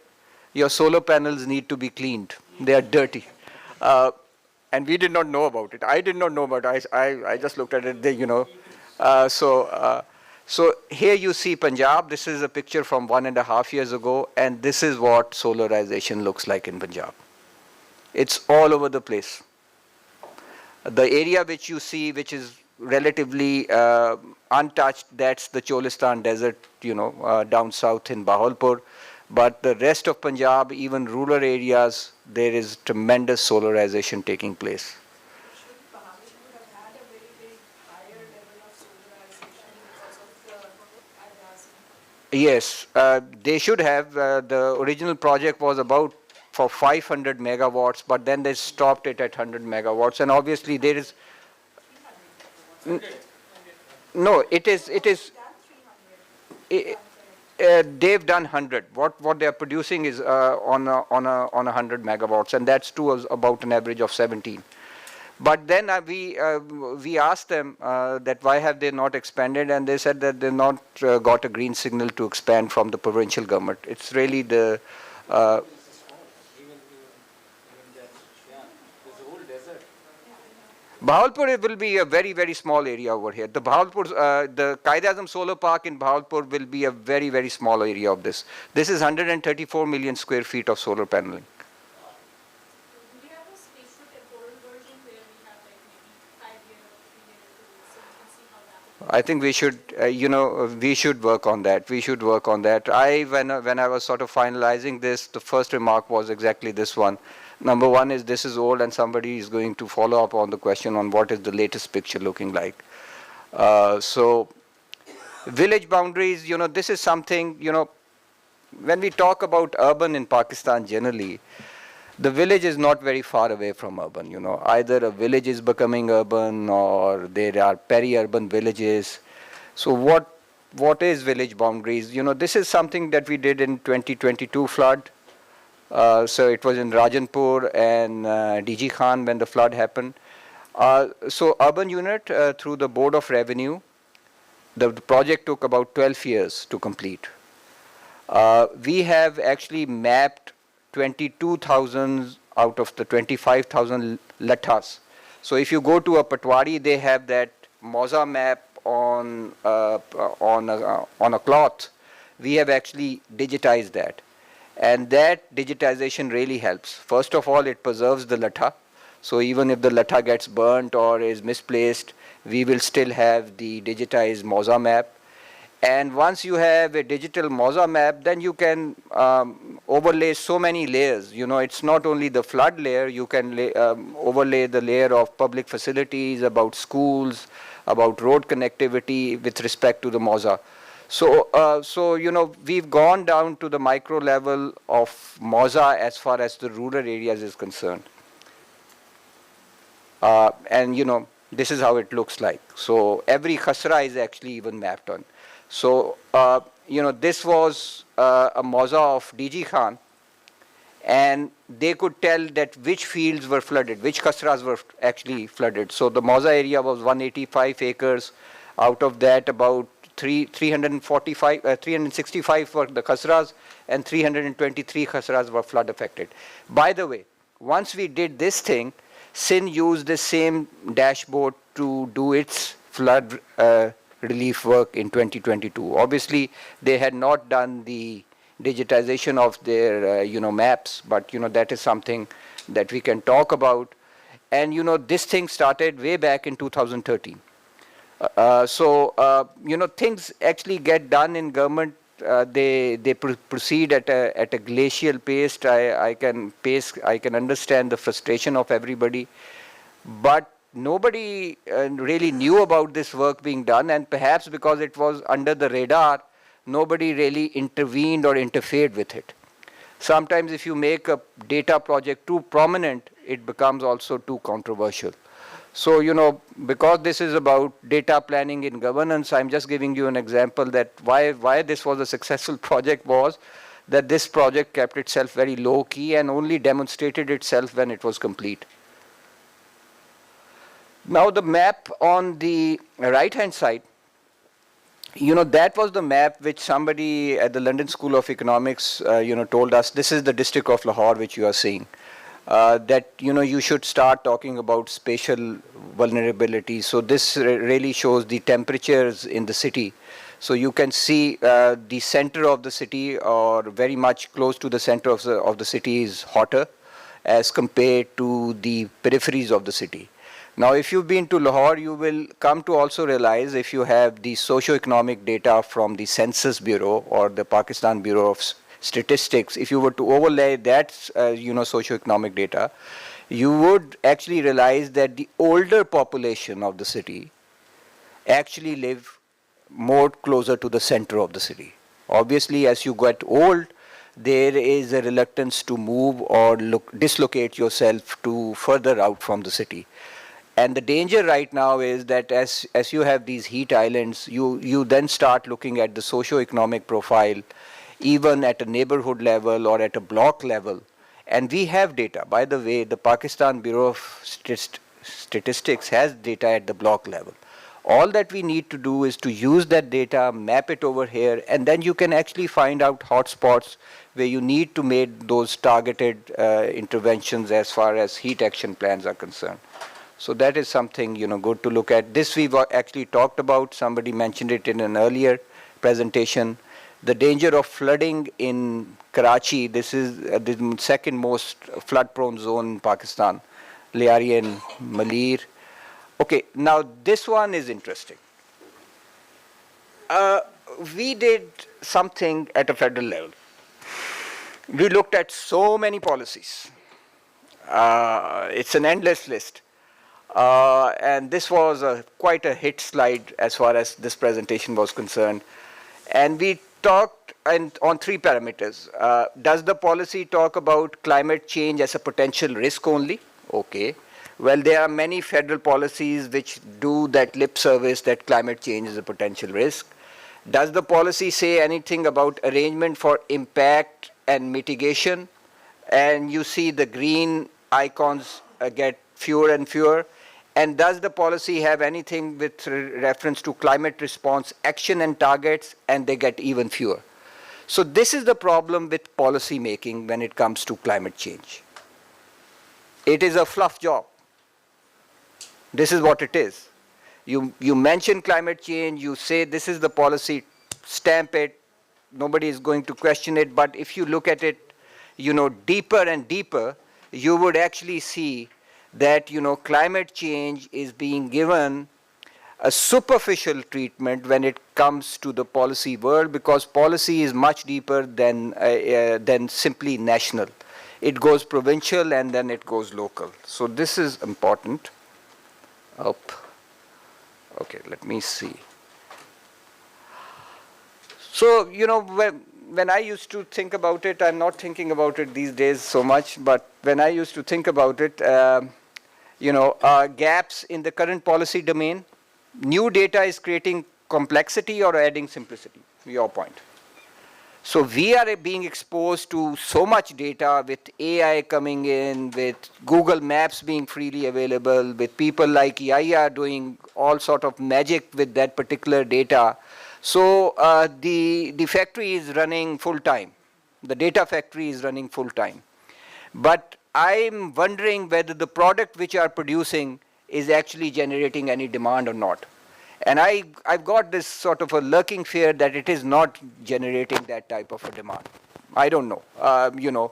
Your solar panels need to be cleaned. They are dirty. And we did not know about it. I did not know about it. I just looked at it, So here you see Punjab. This is a picture from 1.5 years ago. And this is what solarization looks like in Punjab. It's all over the place. The area which you see, which is relatively untouched, that's the Cholistan desert, down south in Bahawalpur. But the rest of Punjab, even rural areas, there is tremendous solarization taking place. Yes, they should have. The original project was about for 500 megawatts, but then they stopped it at 100 megawatts. And obviously there is... No, it is... they've done 100. What they are producing is on 100 megawatts, and that's to about an average of 17. But then we asked them that why have they not expanded, and they said that they've not got a green signal to expand from the provincial government. It's really the Bahawalpur will be a very, very small area over here. The Bahawalpur, the Qaid-e-Azam Solar Park in Bahawalpur will be a very, very small area of this. This is 134 million square feet of solar paneling. Do we have a spatial temporal version where we have like maybe 5 years or 3 years so we can see how that I think we should, we should work on that. We should work on that. When I was sort of finalizing this, the first remark was exactly this one. Number one is this is old, and somebody is going to follow up on the question on what is the latest picture looking like. So village boundaries, this is something, when we talk about urban in Pakistan generally, the village is not very far away from urban. Either a village is becoming urban or there are peri-urban villages. So what is village boundaries? This is something that we did in 2022 flood. So it was in Rajanpur and DG Khan when the flood happened. So urban unit through the Board of Revenue, the project took about 12 years to complete. We have actually mapped 22,000 out of the 25,000 lathas. So if you go to a Patwari, they have that Moza map on a cloth. We have actually digitized that. And that digitization really helps. First of all, it preserves the latha. So even if the latha gets burnt or is misplaced, we will still have the digitized Moza map. And once you have a digital Moza map, then you can overlay so many layers. You know, it's not only the flood layer, you can overlay the layer of public facilities, about schools, about road connectivity with respect to the Moza. So you know, we've gone down to the micro level of Moza as far as the rural areas is concerned. And you know, this is how it looks like. So every khasra is actually even mapped on. So you know, this was a Moza of DG Khan, and they could tell that which fields were flooded, which khasras were actually flooded. So the Moza area was 185 acres. Out of that, about 365 were the khasras, and 323 khasras were flood affected. By the way, once we did this thing, Sin used the same dashboard to do its flood relief work in 2022. Obviously, they had not done the digitization of their you know, maps, but you know, that is something that we can talk about. And you know, this thing started way back in 2013. You know, things actually get done in government. They proceed at a glacial pace. I can understand the frustration of everybody, but nobody really knew about this work being done, and perhaps because it was under the radar, nobody really intervened or interfered with it. Sometimes if you make a data project too prominent, it becomes also too controversial. So, you know, because this is about data planning in governance, I'm just giving you an example that why this was a successful project was that this project kept itself very low key and only demonstrated itself when it was complete. Now the map on the right hand side, you know, that was the map which somebody at the London School of Economics, you know, told us, this is the district of Lahore which you are seeing. That you know, you should start talking about spatial vulnerabilities. So this really shows the temperatures in the city. So you can see the center of the city, or very much close to the center of the city, is hotter as compared to the peripheries of the city. Now, if you've been to Lahore, you will come to also realize, if you have the socio-economic data from the Census Bureau or the Pakistan Bureau of Statistics, if you were to overlay that, you know, socio-economic data, you would actually realize that the older population of the city actually live more closer to the center of the city. Obviously, as you get old, there is a reluctance to move or dislocate yourself to further out from the city. And the danger right now is that as you have these heat islands, you then start looking at the socio-economic profile, even at a neighborhood level or at a block level. And we have data. By the way, the Pakistan Bureau of Statistics has data at the block level. All that we need to do is to use that data, map it over here, and then you can actually find out hotspots where you need to make those targeted interventions as far as heat action plans are concerned. So that is something, you know, good to look at. This we've actually talked about. Somebody mentioned it in an earlier presentation. The danger of flooding in Karachi. This is the second most flood-prone zone in Pakistan, Liari and Malir. Okay, now this one is interesting. We did something at a federal level. We looked at so many policies. It's an endless list. And this was quite a hit slide as far as this presentation was concerned. And we talked on three parameters. Does the policy talk about climate change as a potential risk only? Okay. Well, there are many federal policies which do that lip service that climate change is a potential risk. Does the policy say anything about arrangement for impact and mitigation? and you see the green icons get fewer and fewer. And does the policy have anything with reference to climate response action and targets? And they get even fewer. So this is the problem with policy making when it comes to climate change. It is a fluff job. This is what it is. You mention climate change, you say this is the policy, stamp it, nobody is going to question it, but if you look at it, deeper and deeper, you would actually see that, climate change is being given a superficial treatment when it comes to the policy world, because policy is much deeper than simply national. It goes provincial and then it goes local. So this is important. Okay, let me see. So, when I used to think about it, I'm not thinking about it these days so much, but when I used to think about it, gaps in the current policy domain, new data is creating complexity or adding simplicity, your point. So we are being exposed to so much data with AI coming in, with Google Maps being freely available, with people like Yaya doing all sort of magic with that particular data. So the factory is running full time. The data factory is running full time. But I'm wondering whether the product which are producing is actually generating any demand or not. And I've got this sort of a lurking fear that it is not generating that type of a demand. I don't know.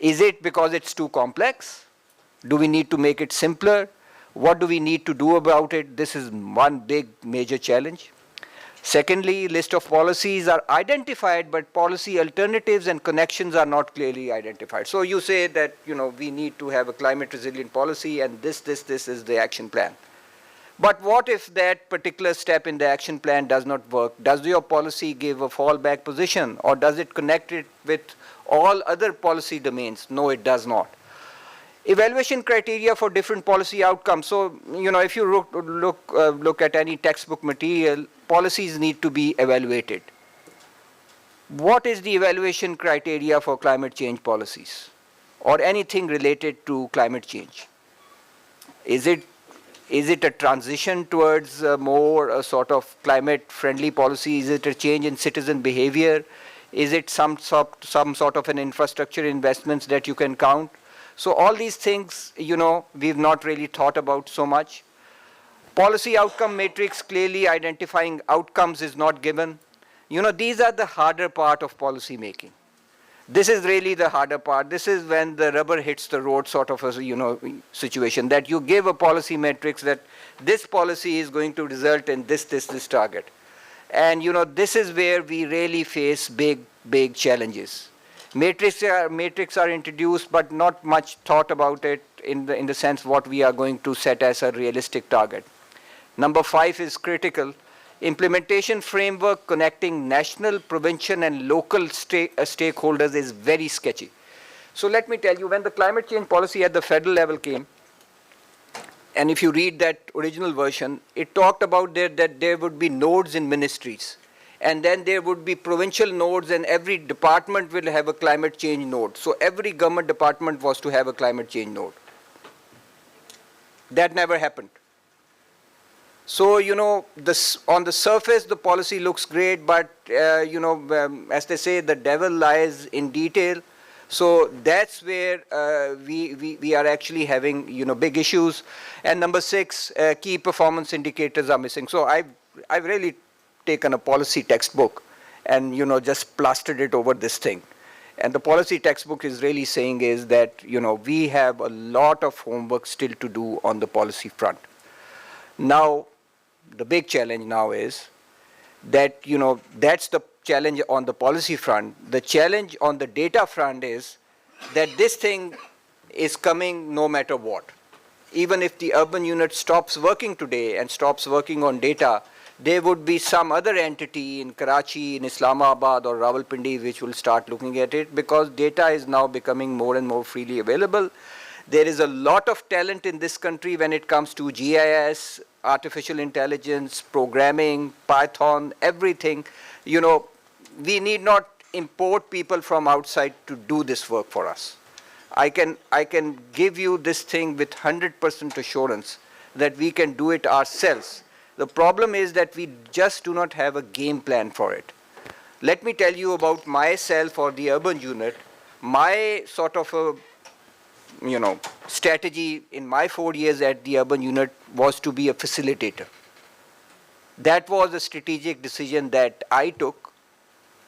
Is it because it's too complex? Do we need to make it simpler? What do we need to do about it? This is one big major challenge. Secondly, list of policies are identified, but policy alternatives and connections are not clearly identified. So you say that, we need to have a climate resilient policy and this is the action plan. But what if that particular step in the action plan does not work? Does your policy give a fallback position, or does it connect it with all other policy domains? No, it does not. Evaluation criteria for different policy outcomes. So, if you look at any textbook material, policies need to be evaluated. What is the evaluation criteria for climate change policies or anything related to climate change? Is it a transition towards more a sort of climate-friendly policy? Is it a change in citizen behavior? Is it some sort of an infrastructure investments that you can count? So all these things, we've not really thought about so much. Policy outcome matrix, clearly identifying outcomes is not given. These are the harder part of policy making. This is really the harder part. This is when the rubber hits the road sort of a situation, that you give a policy matrix that this policy is going to result in this target. And this is where we really face big challenges. Matrix are introduced, but not much thought about it in the sense what we are going to set as a realistic target. Number 5 is critical. Implementation framework connecting national, provincial, and local stakeholders is very sketchy. So let me tell you, when the climate change policy at the federal level came, and if you read that original version, it talked about that there would be nodes in ministries. And then there would be provincial nodes, and every department will have a climate change node. So every government department was to have a climate change node. That never happened. So, on the surface, the policy looks great, but, as they say, the devil lies in detail. So that's where we are actually having, big issues. And number 6, key performance indicators are missing. So I've really taken a policy textbook and, just plastered it over this thing. And the policy textbook is really saying is that, we have a lot of homework still to do on the policy front. Now, the big challenge now is that, that's the challenge on the policy front. The challenge on the data front is that this thing is coming no matter what. Even if the urban unit stops working today and stops working on data, there would be some other entity in Karachi, in Islamabad or Rawalpindi which will start looking at it, because data is now becoming more and more freely available. There is a lot of talent in this country when it comes to GIS, artificial intelligence, programming, Python, everything. We need not import people from outside to do this work for us. I can give you this thing with 100% assurance that we can do it ourselves. The problem is that we just do not have a game plan for it. Let me tell you about myself or the urban unit. My sort of a strategy in my 4 years at the urban unit was to be a facilitator. That was a strategic decision that I took.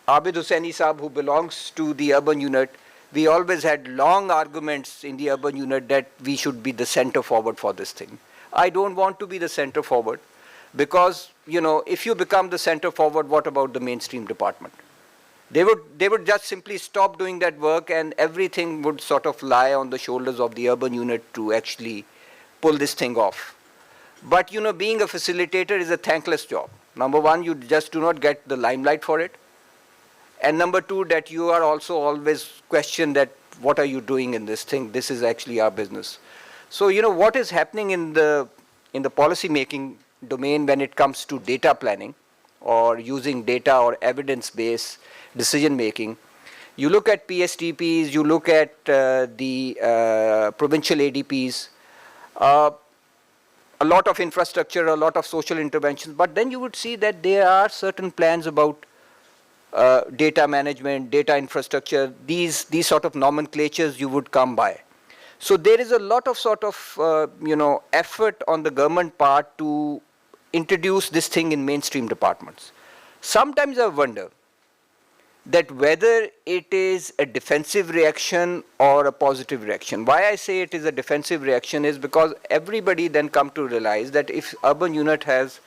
Abid Hussaini Saab, who belongs to the urban unit, we always had long arguments in the urban unit that we should be the center forward for this thing. I don't want to be the center forward because, if you become the center forward, what about the mainstream department? They would just simply stop doing that work and everything would sort of lie on the shoulders of the urban unit to actually pull this thing off. But, being a facilitator is a thankless job. Number one, you just do not get the limelight for it. And number two, that you are also always questioned that what are you doing in this thing? This is actually our business. So, what is happening in the policy making domain when it comes to data planning or using data or evidence-based decision making? You look at PSTPs, you look at the provincial ADPs, a lot of infrastructure, a lot of social interventions, but then you would see that there are certain plans about data management, data infrastructure, these sort of nomenclatures you would come by. So there is a lot of sort of, effort on the government part to introduce this thing in mainstream departments. Sometimes I wonder that whether it is a defensive reaction or a positive reaction. Why I say it is a defensive reaction is because everybody then come to realize that if urban unit has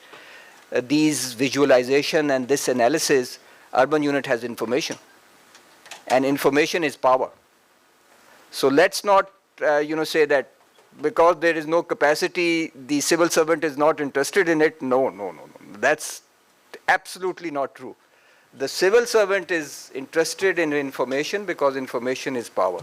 these visualization and this analysis, urban unit has information. And information is power. So let's not, say that because there is no capacity, the civil servant is not interested in it. No. That's absolutely not true. The civil servant is interested in information because information is power.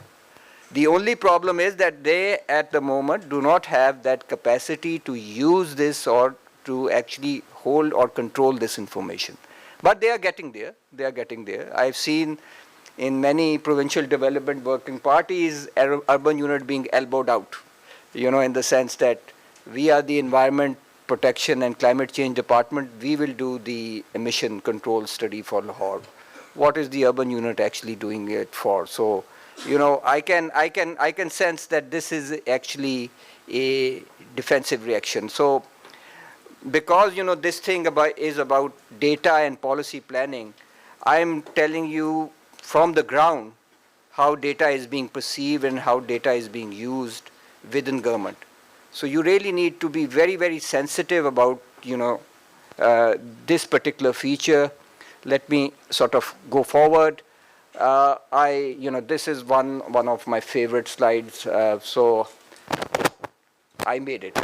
The only problem is that they, at the moment, do not have that capacity to use this or to actually hold or control this information. But they are getting there. They are getting there. I've seen in many provincial development working parties, urban unit being elbowed out, in the sense that we are the environment protection and climate change department, we will do the emission control study for Lahore. What is the urban unit actually doing it for? So, I can sense that this is actually a defensive reaction. So, because this thing is about data and policy planning, I'm telling you from the ground how data is being perceived and how data is being used within government. So you really need to be very, very sensitive about, this particular feature. Let me sort of go forward. This is one of my favorite slides. So I made it.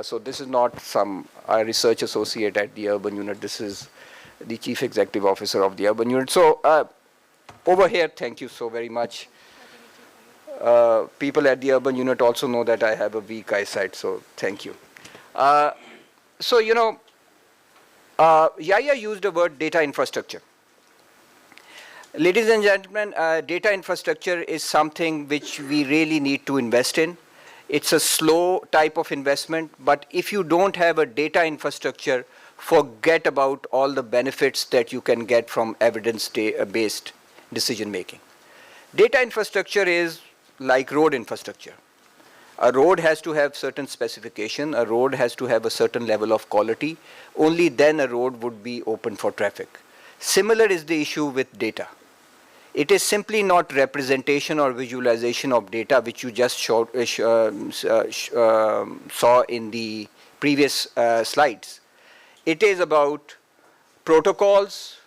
So this is not some research associate at the urban unit. This is the chief executive officer of the urban unit. So over here, thank you so very much. People at the urban unit also know that I have a weak eyesight, so thank you. Yahya used the word data infrastructure. Ladies and gentlemen, data infrastructure is something which we really need to invest in. It's a slow type of investment, but if you don't have a data infrastructure, forget about all the benefits that you can get from evidence-based decision making. Data infrastructure is like road infrastructure. A road has to have certain specification, a road has to have a certain level of quality, only then a road would be open for traffic. Similar is the issue with data. It is simply not representation or visualization of data which you just saw in the previous slides. It is about protocols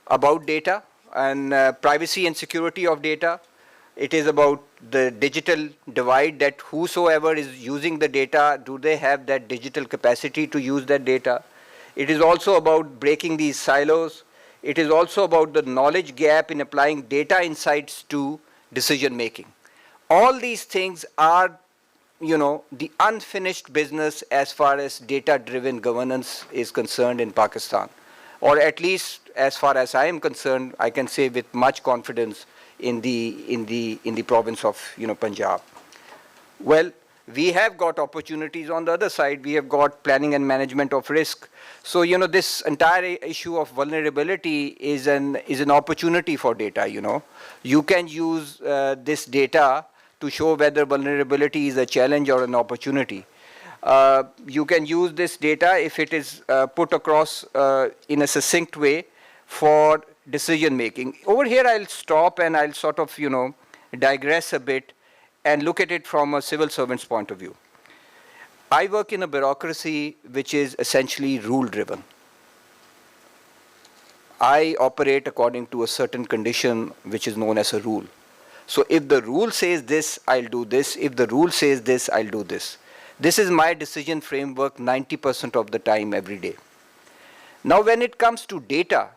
about data and privacy and security of data. It is about the digital divide, that whosoever is using the data, do they have that digital capacity to use that data? It is also about breaking these silos. It is also about the knowledge gap in applying data insights to decision making. All these things are, the unfinished business as far as data-driven governance is concerned in Pakistan. Or at least as far as I am concerned, I can say with much confidence, in the province of Punjab. Well, we have got opportunities on the other side. We have got planning and management of risk. So this entire issue of vulnerability is an opportunity for data. You can use this data to show whether vulnerability is a challenge or an opportunity. You can use this data if it is put across in a succinct way for decision making. Over here I'll stop and I'll sort of digress a bit and look at it from a civil servant's point of view. I work in a bureaucracy which is essentially rule driven. I operate according to a certain condition which is known as a rule. So if the rule says this, I'll do this. If the rule says this, I'll do this. This is my decision framework 90% of the time every day. Now when it comes to data,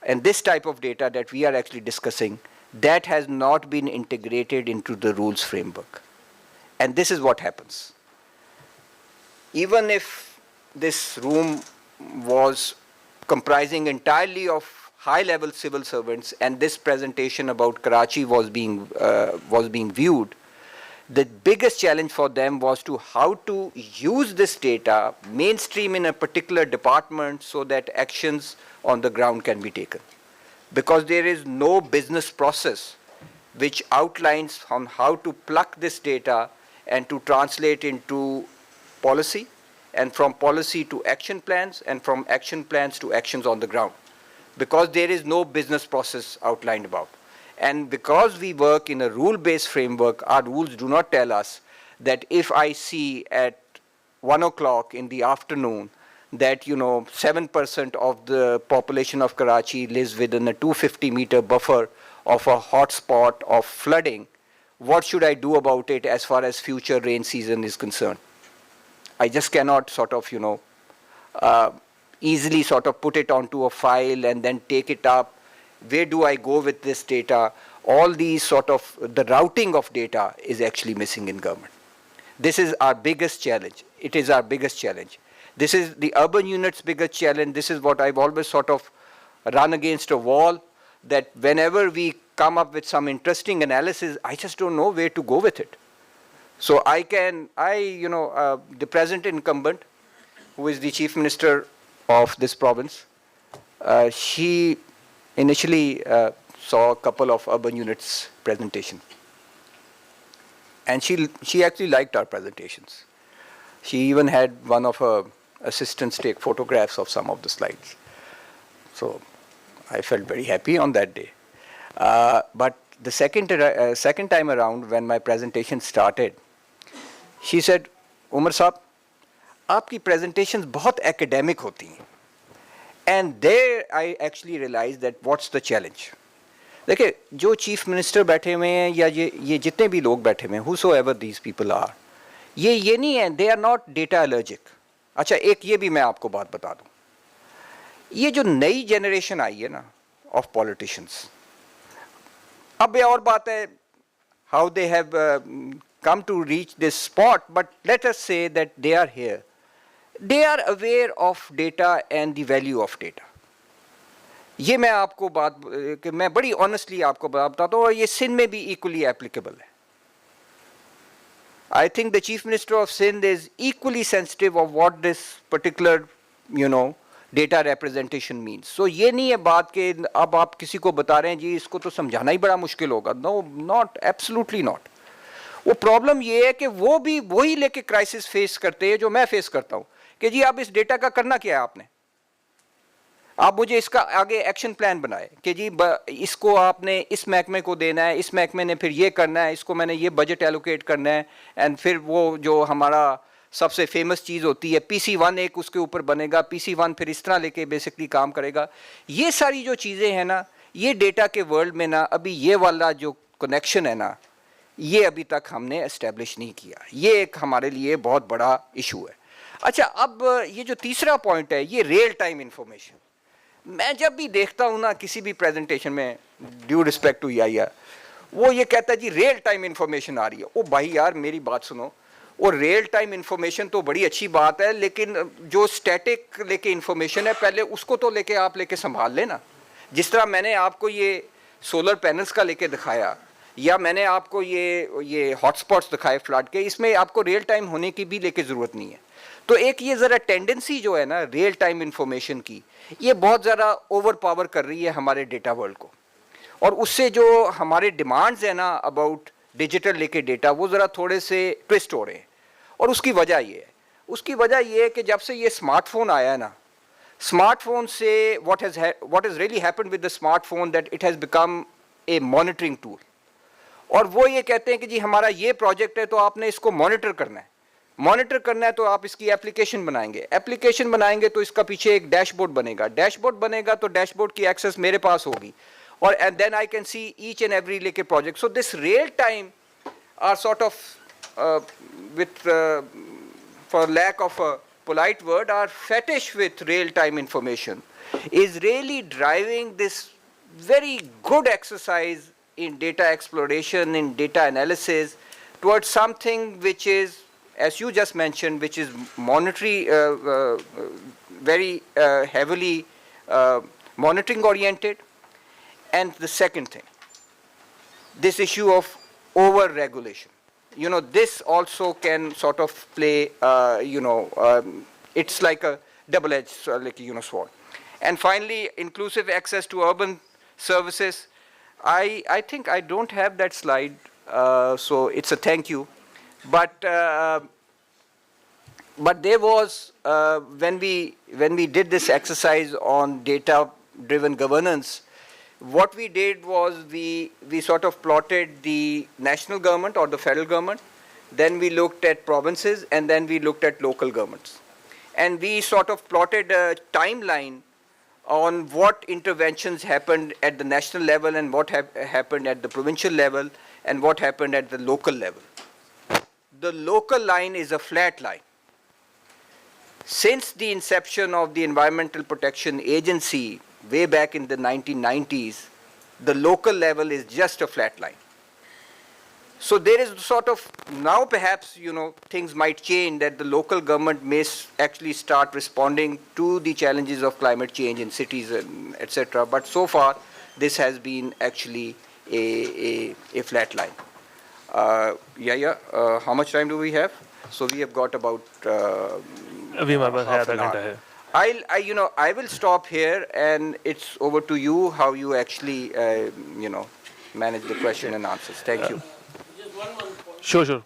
and this type of data that we are actually discussing, that has not been integrated into the rules framework. And this is what happens. Even if this room was comprising entirely of high-level civil servants and this presentation about Karachi was being viewed, the biggest challenge for them was to how to use this data mainstream in a particular department so that actions on the ground can be taken. Because there is no business process which outlines on how to pluck this data and to translate into policy, and from policy to action plans, and from action plans to actions on the ground. Because there is no business process outlined about. And because we work in a rule-based framework, our rules do not tell us that if I see at 1 o'clock in the afternoon that 7% of the population of Karachi lives within a 250-meter buffer of a hotspot of flooding, what should I do about it as far as future rain season is concerned? I just cannot sort of easily sort of put it onto a file and then take it up. Where do I go with this data? All these sort of, the routing of data is actually missing in government. This is our biggest challenge. It is our biggest challenge. This is the urban unit's biggest challenge. This is what I've always sort of run against a wall, that whenever we come up with some interesting analysis, I just don't know where to go with it. So the present incumbent, who is the chief minister of this province, she initially saw a couple of urban units presentation. And she actually liked our presentations. She even had one of her assistants take photographs of some of the slides. So I felt very happy on that day. But the second time around when my presentation started, she said, Umar Saab, आपकी presentations बहुत academic होती हैं. And there I actually realized that what's the challenge. देखिए, जो chief minister बैठे हुए हैं या ये जितने भी लोग बैठे हुए हैं, whosoever these people are, ये नहीं है, they are not data allergic. अच्छा, एक ये भी मैं आपको बात बता दूं. ये जो नई generation आई है ना of politicians, अब ये और बात है how they have come to reach this spot, but let us say that they are here. They are aware of data and the value of data. ये मैं आपको बात कि मैं बड़ी honestly आपको बताता हूँ, और ये सिंध में भी equally applicable है. I think the chief minister of Sindh is equally sensitive of what this particular, data representation means. So ये नहीं है बात कि अब आप किसी को बता रहे हैं जी इसको तो समझाना ही बड़ा मुश्किल होगा. No, not, absolutely not. वो प्रॉब्लम ये है कि वो भी वही लेके क्राइसिस फेस करते हैं जो मैं फेस करता हूँ कि जी आप इस डेटा का करना क्या है आपने, आप मुझे इसका आगे एक्शन प्लान बनाए कि जी इसको आपने इस महकमे को देना है, इस महकमे ने फिर ये करना है, इसको मैंने ये बजट एलोकेट करना है, एंड फिर वो जो हमारा सबसे फेमस चीज़ होती है PC1 एक उसके ऊपर बनेगा, PC1 फिर इस तरह लेके बेसिकली काम करेगा. ये सारी जो चीज़ें हैं ना, ये डेटा के वर्ल्ड में ना अभी ये वाला जो कनेक्शन है ना, ये अभी तक हमने एस्टेब्लिश नहीं किया. ये एक हमारे लिए बहुत बड़ा इशू है. अच्छा, अब ये जो तीसरा पॉइंट है, ये रियल टाइम इंफॉर्मेशन. मैं जब भी देखता हूँ ना किसी भी प्रेजेंटेशन में, ड्यू रिस्पेक्ट टू या वो ये कहता है जी रियल टाइम इंफॉर्मेशन आ रही है. ओ भाई यार मेरी बात सुनो, वो रियल टाइम इंफॉर्मेशन तो बड़ी अच्छी बात है, लेकिन जो स्टैटिक लेके इंफॉर्मेशन है पहले उसको तो लेके आप लेके संभाल लेना. जिस तरह मैंने आपको ये सोलर पैनल्स का लेके दिखाया, या मैंने आपको ये हॉटस्पॉट्स दिखाए फ्लड के, इसमें आपको रियल टाइम होने की भी लेके ज़रूरत नहीं है। तो एक ये ज़रा टेंडेंसी जो है ना रियल टाइम इंफॉर्मेशन की, ये बहुत ज़्यादा ओवर पावर कर रही है हमारे डेटा वर्ल्ड को, और उससे जो हमारे डिमांड्स है ना अबाउट डिजिटल लेके डेटा, वो ज़रा थोड़े से ट्विस्ट हो रहे हैं। और उसकी वजह ये है कि जब से ये स्मार्टफोन आया है ना, स्मार्टफोन से what has really happened with the smartphone that it has become a monitoring tool। और वो ये कहते हैं कि जी हमारा ये प्रोजेक्ट है तो आपने इसको मॉनिटर करना है तो आप इसकी एप्लीकेशन बनाएंगे तो इसका पीछे एक डैशबोर्ड बनेगा तो डैशबोर्ड की एक्सेस मेरे पास होगी, और and then I can see each and every लेके project. So this real time are sort of with for lack of a polite word, our fetish with real-time information is really driving this very good exercise in data exploration, in data analysis, towards something which is, as you just mentioned, which is very heavily monitoring oriented. And the second thing, this issue of over-regulation. This also can sort of play, it's like a double-edged sword. And finally, inclusive access to urban services. I think I don't have that slide, so it's a thank you. But there was, when we did this exercise on data-driven governance, what we did was we sort of plotted the national government or the federal government, then we looked at provinces, and then we looked at local governments. And we sort of plotted a timeline on what interventions happened at the national level and what happened at the provincial level and what happened at the local level. The local line is a flat line. Since the inception of the Environmental Protection Agency, way back in the 1990s, the local level is just a flat line. So there is sort of, now perhaps, things might change, that the local government may actually start responding to the challenges of climate change in cities, and etc. But so far, this has been actually a flat line. How much time do we have? So we have got about half an hour. I will stop here, and it's over to you how you actually, manage the question and answers. Thank you. Just one more point. Sure.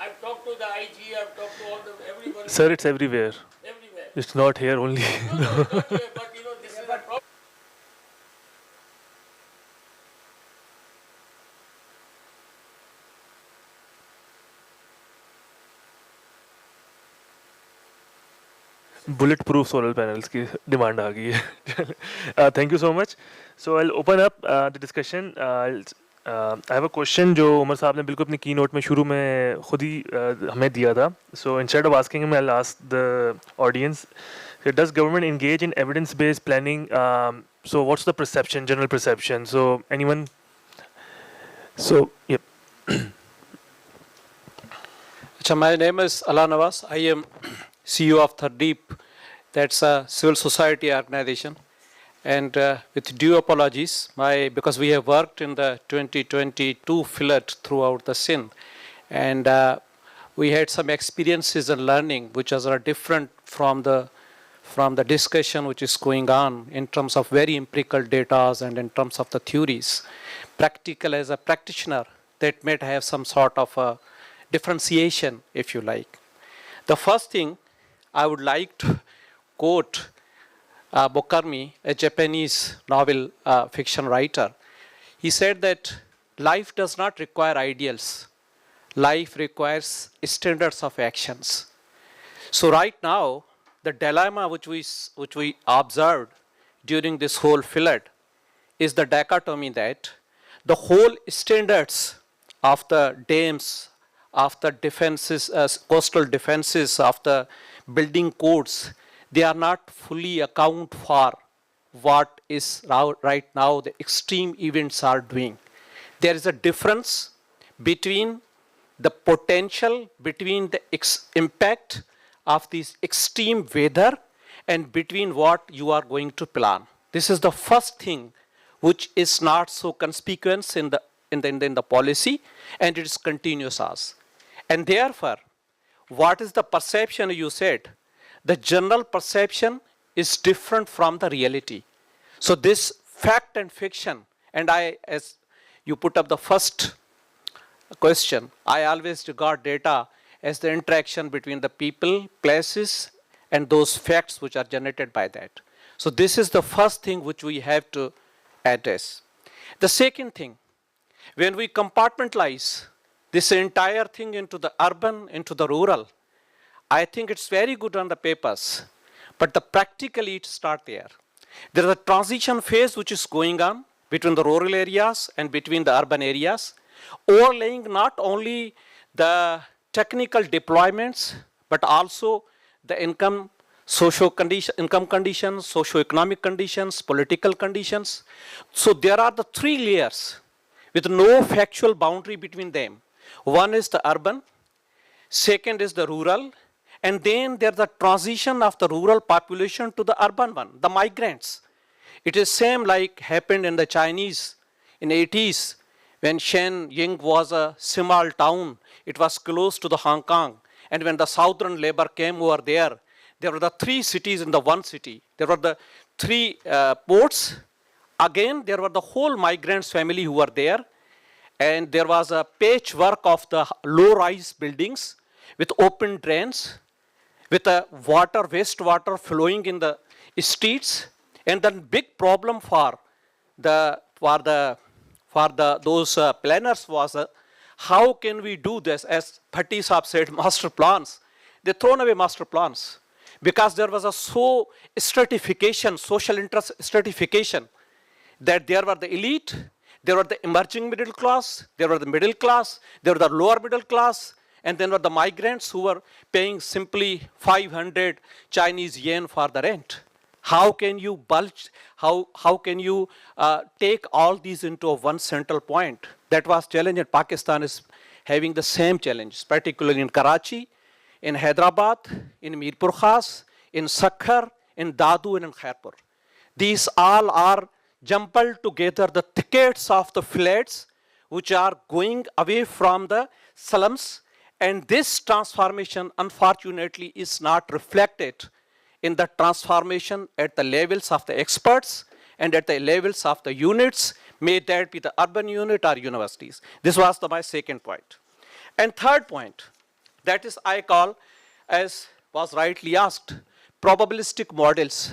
I've talked to the IG, I've talked to all the everybody. Sir, it's everywhere. Everywhere. It's not here only. No, it's not here, but this is a problem. Bullet proof solar panels की demand आ गई है. Thank you so much. So I open up the discussion. I have a question जो उमर साहब ने बिल्कुल अपनी की note में शुरू में खुद ही हमें दिया था. So instead of asking him I will ask the audience, does government engage in evidence based planning? So what's the perception, general perception? So anyone? So yep. So my name is Ala Nawaz. I am CEO of Deep. That's a civil society organization. And with due apologies, because we have worked in the 2022 flood throughout the Sindh, and we had some experiences and learning which are different from the discussion which is going on in terms of very empirical data and in terms of the theories. Practical as a practitioner, that might have some sort of a differentiation, if you like. The first thing I would like to quote Bokarmi, a Japanese novel fiction writer. He said that life does not require ideals. Life requires standards of actions. So right now, the dilemma which we observed during this whole flood is the dichotomy that the whole standards of the dams, of the defenses, coastal defenses, of the building codes, they are not fully account for what is right now the extreme events are doing. There is a difference between the potential, between the impact of this extreme weather and between what you are going to plan. This is the first thing which is not so conspicuous in the policy, and it is continuous as. And therefore, what is the perception you said? The general perception is different from the reality. So this fact and fiction, and as you put up the first question, I always regard data as the interaction between the people, places, and those facts which are generated by that. So this is the first thing which we have to address. The second thing, when we compartmentalize this entire thing into the urban, into the rural, I think it's very good on the papers, but practically it starts there. There is a transition phase which is going on between the rural areas and between the urban areas, overlaying not only the technical deployments, but also the income conditions, socio-economic conditions, political conditions. So there are the three layers with no factual boundary between them. One is the urban, second is the rural, and then there's the transition of the rural population to the urban one, the migrants. It is same like happened in the Chinese in 80s when Shenyang was a small town. It was close to the Hong Kong. And when the southern labor came over there were the three cities in the one city. There were the three ports. Again, there were the whole migrants family who were there. And there was a patchwork of the low-rise buildings with open drains, with the wastewater flowing in the streets. And then big problem for those planners was how can we do this? As Bhatti Saab said, master plans. They thrown away master plans because there was a social interest stratification, that there were the elite, there were the emerging middle class, there were the middle class, there were the lower middle class, and then were the migrants who were paying simply 500 Chinese yen for the rent. How can you how can you take all these into one central point? That was challenge, and Pakistan is having the same challenge, particularly in Karachi, in Hyderabad, in Mirpur Khas, in Sakhar, in Dadu, and in Khairpur. These all are jumbled together, the thickets of the floods which are going away from the slums, and this transformation unfortunately is not reflected in the transformation at the levels of the experts and at the levels of the units, may that be the urban unit or universities. This was my second point. And third point, that is I call, as was rightly asked, probabilistic models.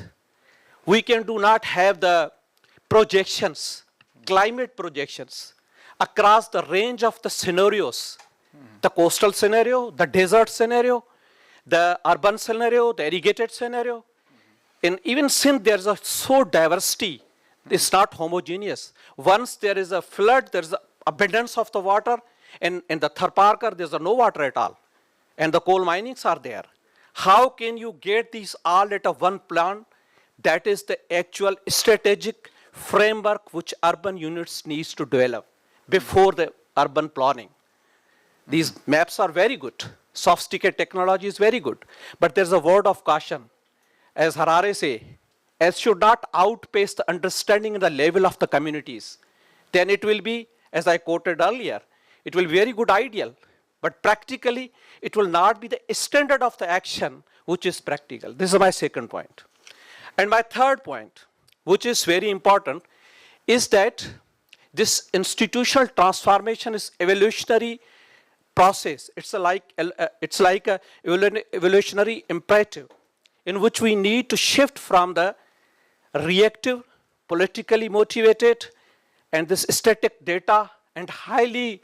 We do not have the projections, climate projections, across the range of the scenarios, the coastal scenario, the desert scenario, the urban scenario, the irrigated scenario. And even since there's a so diversity, it's not homogeneous. Once there is a flood, there's abundance of the water, and in the Tharparkar, there's no water at all. And the coal minings are there. How can you get these all at a one plan? That is the actual strategic framework which urban units needs to develop before the urban planning. These maps are very good. Sophisticated technology is very good. But there's a word of caution. As Harare say, as should not outpace the understanding and the level of the communities. Then it will be, as I quoted earlier, it will be very good ideal. But practically, it will not be the standard of the action which is practical. This is my second point. And my third point, which is very important, is that this institutional transformation is evolutionary process. It's like a evolutionary imperative in which we need to shift from the reactive, politically motivated, and this static data and highly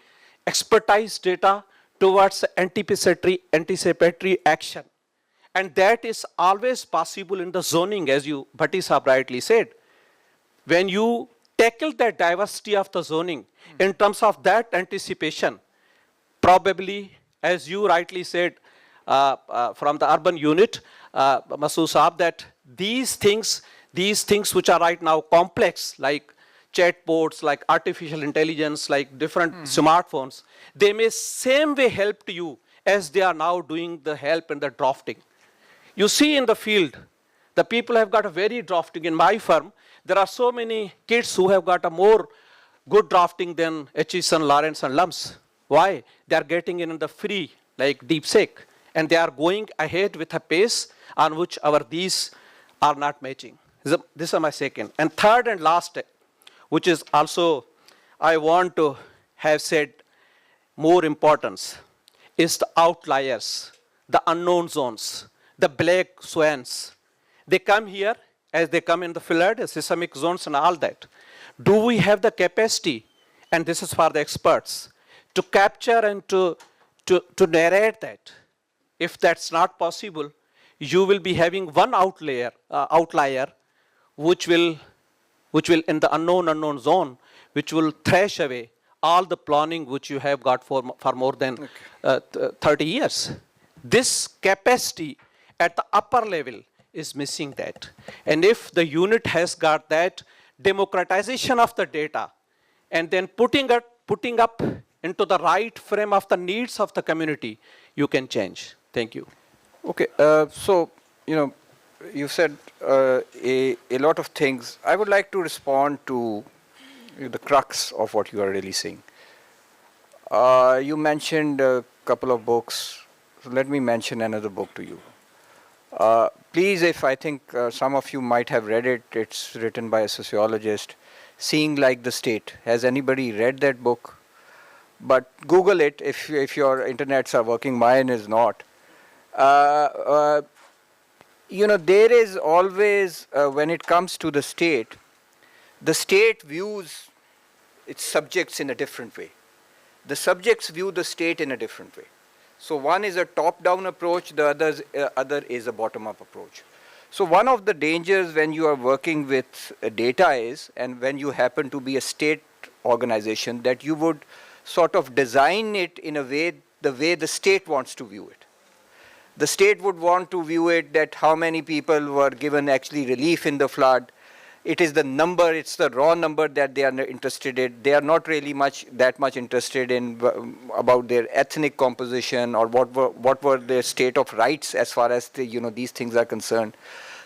expertized data towards anticipatory action. And that is always possible in the zoning, as you, Bhatti Sahab rightly said. When you tackle the diversity of the zoning in terms of that anticipation, probably, as you rightly said from the urban unit, Masood Sahab, that these things which are right now complex, like chatbots, like artificial intelligence, like different smartphones, they may same way help to you as they are now doing the help in the drafting. You see in the field, the people have got a very drafting. In my firm, there are so many kids who have got a more good drafting than Hutchison, Lawrence, and Lumps. Why? They are getting in the free, like DeepSeek, and they are going ahead with a pace on which these are not matching. This is my second. And third and last, which is also I want to have said more importance, is the outliers, the unknown zones, the black swans. They come here as they come in the flood, seismic zones and all that. Do we have the capacity, and this is for the experts, to capture and to narrate that? If that's not possible, you will be having one outlier which will in the unknown zone, which will thrash away all the planning which you have got for more than 30 years. This capacity at the upper level is missing that. And if the unit has got that democratization of the data and then putting up into the right frame of the needs of the community, you can change. Thank you. Okay, so, you said a lot of things. I would like to respond to the crux of what you are really saying. You mentioned a couple of books. So let me mention another book to you. Please, if I think some of you might have read it, it's written by a sociologist, Seeing Like the State. Has anybody read that book? But Google it if your internets are working. Mine is not. There is always, when it comes to the state views its subjects in a different way. The subjects view the state in a different way. So one is a top-down approach, the other is a bottom-up approach. So one of the dangers when you are working with data is, and when you happen to be a state organization, that you would sort of design it in a way, the way the state wants to view it. The state would want to view it that how many people were given actually relief in the flood. It is the number, it's the raw number that they are interested in. They are not really that much interested in about their ethnic composition or what were their state of rights as far as these things are concerned.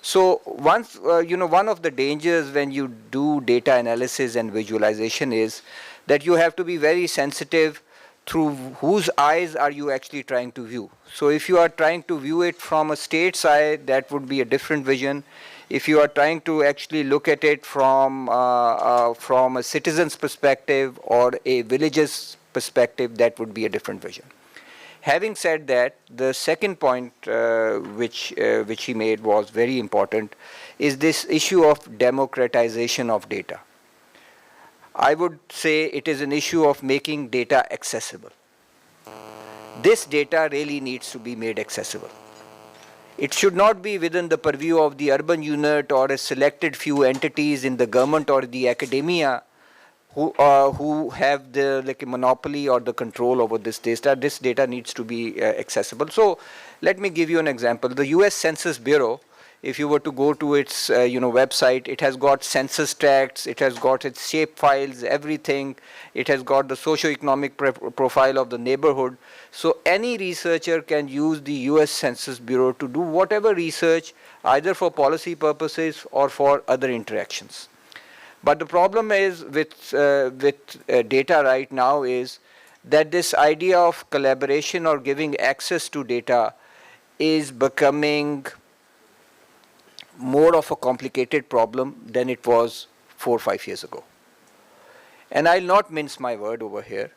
So once one of the dangers when you do data analysis and visualization is that you have to be very sensitive through whose eyes are you actually trying to view. So if you are trying to view it from a state's eye, that would be a different vision. If you are trying to actually look at it from a citizen's perspective or a village's perspective, that would be a different vision. Having said that, the second point which he made was very important, is this issue of democratization of data. I would say it is an issue of making data accessible. This data really needs to be made accessible. It should not be within the purview of the urban unit or a selected few entities in the government or the academia who have the like a monopoly or the control over this data. This data needs to be accessible. So let me give you an example. The US Census Bureau, if you were to go to its website, it has got census tracts, it has got its shape files, everything. It has got the socio-economic profile of the neighborhood. So any researcher can use the US Census Bureau to do whatever research, either for policy purposes or for other interactions. But the problem is with data right now is that this idea of collaboration or giving access to data is becoming more of a complicated problem than it was 4 or 5 years ago. And I'll not mince my word over here.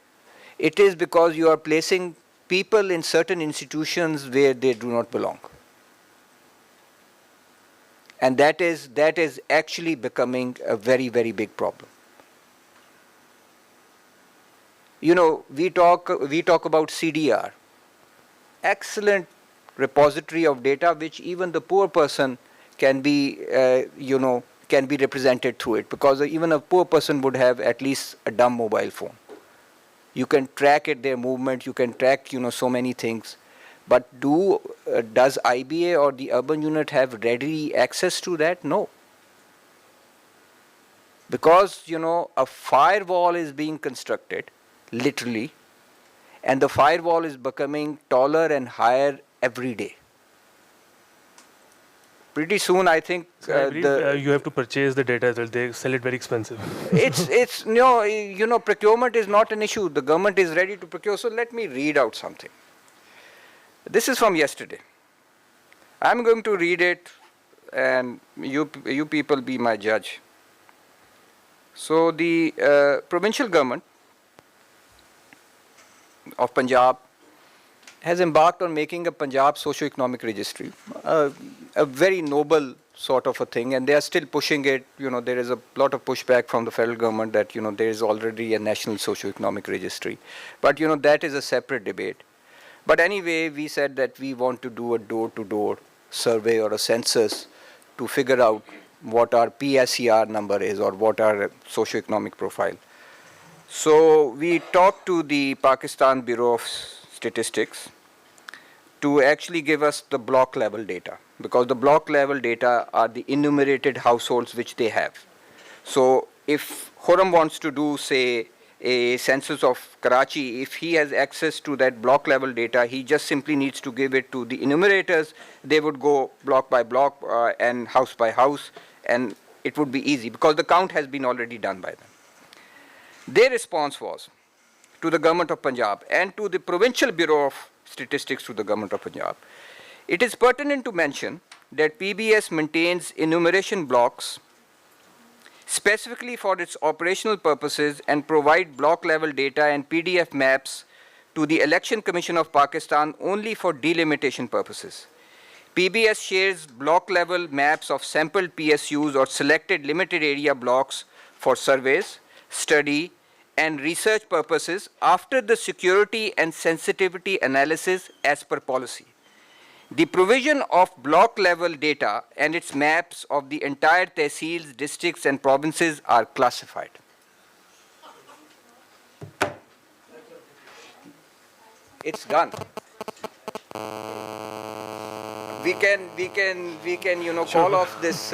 It is because you are placing people in certain institutions where they do not belong. And that is actually becoming a very, very big problem. You know, we talk about CDR, excellent repository of data which even the poor person can be, can be represented through it, because even a poor person would have at least a dumb mobile phone. You can track their movement, you can track, so many things. But does IBA or the urban unit have ready access to that? No. Because, a firewall is being constructed, literally, and the firewall is becoming taller and higher every day. Pretty soon, I think you have to purchase the data as well. They sell it very expensive. it's procurement is not an issue. The government is ready to procure. So let me read out something. This is from yesterday. I'm going to read it, and you people be my judge. So the provincial government of Punjab has embarked on making a Punjab socio-economic registry, a very noble sort of a thing, and they are still pushing it. There is a lot of pushback from the federal government that, there is already a national socio-economic registry. But, that is a separate debate. But anyway, we said that we want to do a door-to-door survey or a census to figure out what our PSER number is or what our socio-economic profile. So we talked to the Pakistan Bureau of Statistics to actually give us the block level data, because the block level data are the enumerated households which they have. So if Khurram wants to do, say, a census of Karachi, if he has access to that block level data, he just simply needs to give it to the enumerators. They would go block by block and house by house, and it would be easy because the count has been already done by them. Their response was to the government of Punjab and to the Provincial Bureau of Statistics to the government of Punjab. It is pertinent to mention that PBS maintains enumeration blocks specifically for its operational purposes and provide block level data and PDF maps to the Election Commission of Pakistan only for delimitation purposes. PBS shares block level maps of sampled PSUs or selected limited area blocks for surveys, study, and research purposes after the security and sensitivity analysis as per policy. The provision of block level data and its maps of the entire tehsils, districts, and provinces are classified. It's done. We can call off this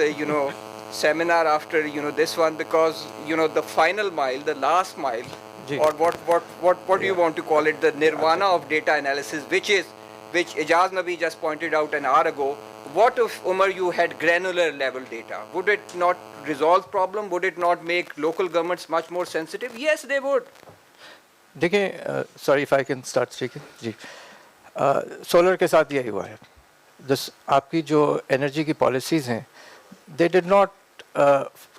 seminar after this one, because the final mile, the last mile, or what do you want to call it, the nirvana of data analysis, which Ijaz Nabi just pointed out an hour ago. What if, Umar, you had granular level data? Would it not resolve problem? Would it not make local governments much more sensitive? Yes, they would. Sorry if I can start speaking. जी, solar के साथ यही हुआ है. Just आपकी जो energy की policies हैं, they did not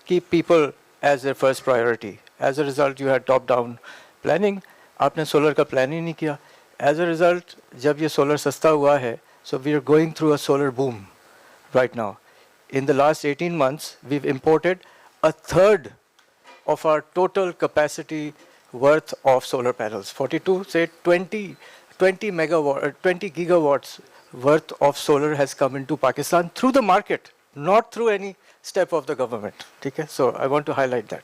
keep people as their first priority. As a result, you had top-down planning. आपने solar का plan ही नहीं किया. As a result, जब ये solar सस्ता हुआ है, so we are going through a solar boom right now. In the last 18 months, we've imported a third of our total capacity worth of solar panels. 42, say 20 gigawatts worth of solar has come into Pakistan through the market, not through any step of the government. ठीक है? So I want to highlight that.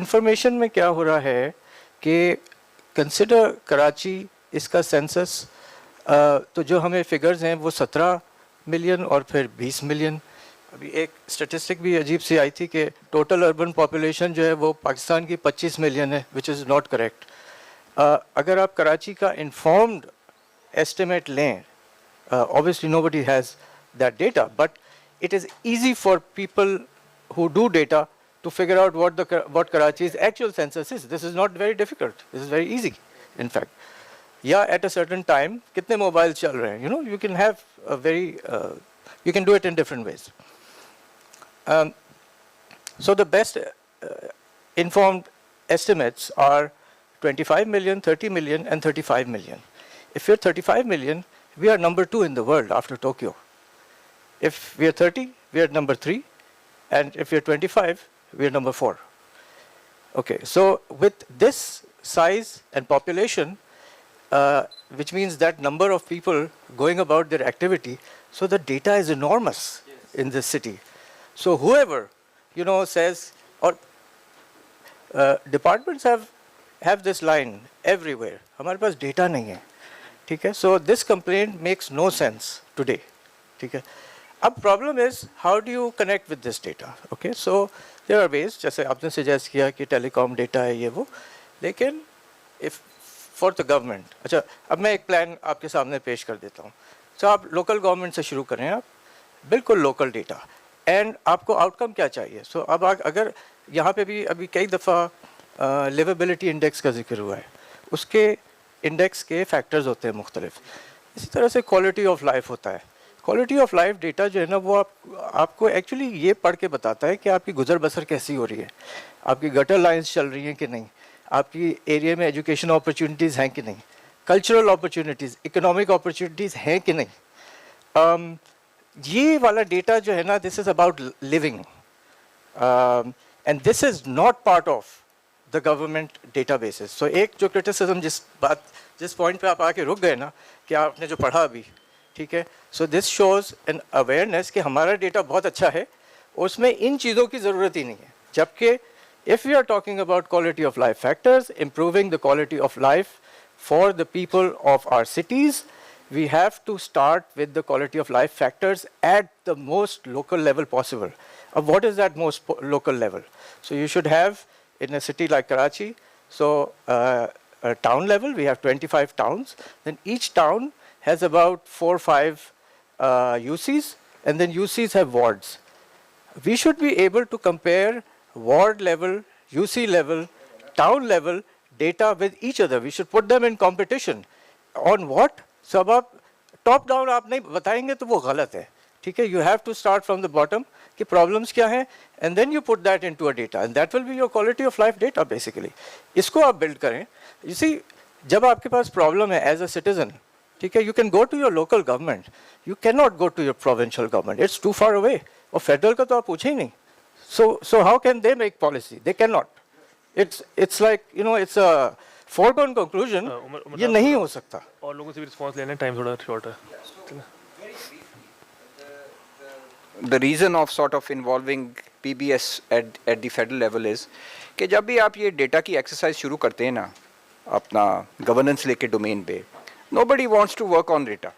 Information में क्या हो रहा है कि consider Karachi, इसका census, तो जो हमें figures हैं वो 17 मिलियन और फिर 20 मिलियन. अभी एक स्टेटिस्टिक भी अजीब सी आई थी कि टोटल अर्बन पॉपुलेशन जो है वो पाकिस्तान की 25 मिलियन है, विच इज़ नॉट करेक्ट. अगर आप कराची का इन्फॉर्म्ड एस्टिमेट लें, obviously nobody has that data, but it is easy for people who do data to figure out what Karachi's actual census is. This is not very difficult. This is very easy, in fact. Yeah, at a certain time, kitne mobile chal rahe hain? You know, you can have a very, you can do it in different ways. So the best informed estimates are 25 million, 30 million, and 35 million. If you're 35 million, we are number 2 in the world after Tokyo. If we are 30, we are number 3. And if we are 25, we are number 4. Okay, so with this size and population, which means that number of people going about their activity, so the data is enormous in this city. So whoever, you know, says, or departments have this line everywhere, हमारे पास data नहीं है, ठीक है? So this complaint makes no sense today, ठीक है? अब problem is, how do you connect with this data? Okay, so there are ways, जैसे आपने suggest किया कि telecom data है ये वो, लेकिन if for the government, अच्छा, अब मैं एक plan आपके सामने पेश कर देता हूँ. So आप local government से शुरू करें, आप बिल्कुल local data, and आपको outcome क्या चाहिए? So अब अगर यहाँ पे भी अभी कई दफ़ा livability index का जिक्र हुआ है, उसके index के factors होते हैं मुख्तलिफ. इसी तरह से quality of life होता है. क्वालिटी ऑफ लाइफ डेटा जो है ना वो आपको एक्चुअली ये पढ़ के बताता है कि आपकी गुजर बसर कैसी हो रही है, आपकी गटर लाइंस चल रही हैं कि नहीं, आपकी एरिया में एजुकेशन अपॉर्चुनिटीज़ हैं कि नहीं, कल्चरल अपॉर्चुनिटीज़, इकोनॉमिक अपॉर्चुनिटीज़ हैं कि नहीं. ये वाला डेटा जो है ना, this is about living, and this is not part of the government data basis. So एक जो क्रिटिसिज्म जिस पॉइंट पे आप आके रुक गए ना कि आपने जो पढ़ा अभी, ठीक है, so this shows an awareness कि हमारा डेटा बहुत अच्छा है, उसमें इन चीज़ों की ज़रूरत ही नहीं है. जबकि if we are talking about quality of life factors, improving the quality of life for the people of our cities, we have to start with the quality of life factors at the most local level possible. What is that most local level? So you should have, in a city like Karachi, so a town level, we have 25 towns, then each town has about 4 or 5 UCs, and then UCs have wards. We should be able to compare ward level, UC level, town level data with each other. We should put them in competition. On what? So अब आप top down आप नहीं बताएंगे तो वो गलत है, ठीक है? You have to start from the bottom कि problems क्या हैं, and then you put that into a data, and that will be your quality of life data basically. इसको आप build करें. You see, जब आपके पास problem है as a citizen, ठीक है, you can go to your local government. You cannot go to your provincial government. It's too far away. और federal का तो आप पूछे ही नहीं. So how can they make policy? They cannot. It's like, you know, it's a foregone conclusion. ये नहीं हो सकता. और लोगों से भी response लेने time थोड़ा short है. The reason of sort of involving PBS at the federal level is कि जब भी आप ये data की exercise शुरू करते हैं ना, अपना governance लेके domain पे, nobody wants to work on data.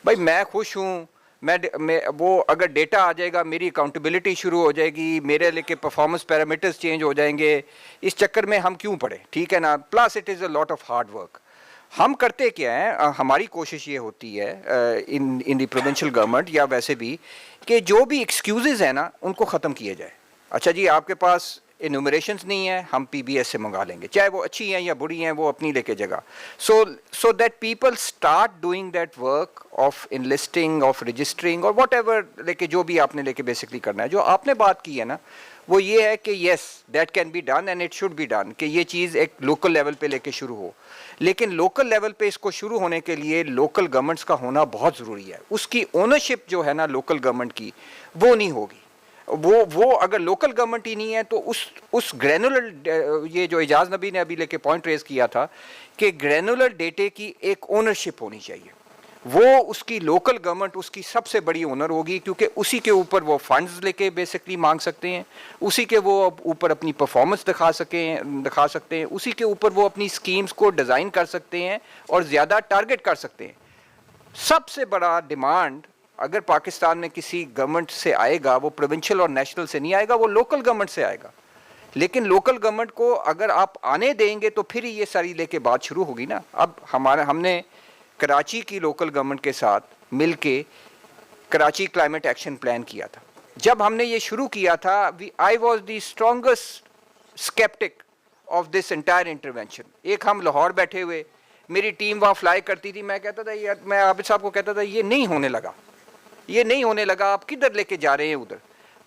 भाई मैं खुश हूँ, मैं वो अगर डेटा आ जाएगा मेरी अकाउंटेबिलिटी शुरू हो जाएगी, मेरे लेके परफॉर्मेंस पैरामीटर्स चेंज हो जाएंगे, इस चक्कर में हम क्यों पड़े, ठीक है ना? Plus it is a lot of hard work. हम करते क्या है, हमारी कोशिश ये होती है इन द प्रोविंशियल गवर्नमेंट या वैसे भी कि जो भी एक्सक्यूजेज हैं ना उनको ख़त्म किया जाए. अच्छा जी, आपके पास इनूमरेशंस नहीं है, हम पीबीएस से मंगा लेंगे, चाहे वो अच्छी हैं या बुरी हैं, वो अपनी लेके जगह. So that people start doing that work of enlisting, of registering और वॉट एवर लेके जो भी आपने लेके बेसिकली करना है. जो आपने बात की है ना वो ये है कि yes that can be done and it should be done, कि ये चीज़ एक लोकल लेवल पे लेके शुरू हो. लेकिन लोकल लेवल पे इसको शुरू होने के लिए लोकल गवर्नमेंट्स का होना बहुत ज़रूरी है. उसकी ओनरशिप जो है ना लोकल गवर्नमेंट की वो नहीं होगी. वो अगर लोकल गवर्नमेंट ही नहीं है तो उस ग्रैनुलर, ये जो इजाज़ नबी ने अभी लेके पॉइंट रेज किया था कि ग्रैनुलर डेटे की एक ओनरशिप होनी चाहिए. وہ اس کی لوکل گورنمنٹ اس کی سب سے بڑی اونر ہوگی, کیونکہ اسی کے اوپر وہ فنڈز لے کے بیسکلی مانگ سکتے ہیں, اسی کے وہ اوپر اپنی پرفارمنس دکھا سکتے ہیں, اسی کے اوپر وہ اپنی اسکیمز کو ڈیزائن کر سکتے ہیں اور زیادہ ٹارگٹ کر سکتے ہیں. سب سے بڑا ڈیمانڈ اگر پاکستان میں کسی گورنمنٹ سے آئے گا وہ پروونشل اور نیشنل سے نہیں آئے گا, وہ لوکل گورنمنٹ سے آئے گا. لیکن لوکل گورنمنٹ کو اگر آپ آنے دیں گے تو پھر ہی یہ ساری لے کے بات شروع ہوگی نا. اب ہم نے کراچی کی لوکل گورنمنٹ کے ساتھ مل کے کراچی کلائمیٹ ایکشن پلان کیا تھا. جب ہم نے یہ شروع کیا تھا I was the strongest sceptic of this entire intervention. ایک ہم لاہور بیٹھے ہوئے, میری ٹیم وہاں فلائی کرتی تھی, میں کہتا تھا یار, میں عابد صاحب کو کہتا تھا یہ نہیں ہونے لگا, آپ کدھر لے کے جا رہے ہیں ادھر.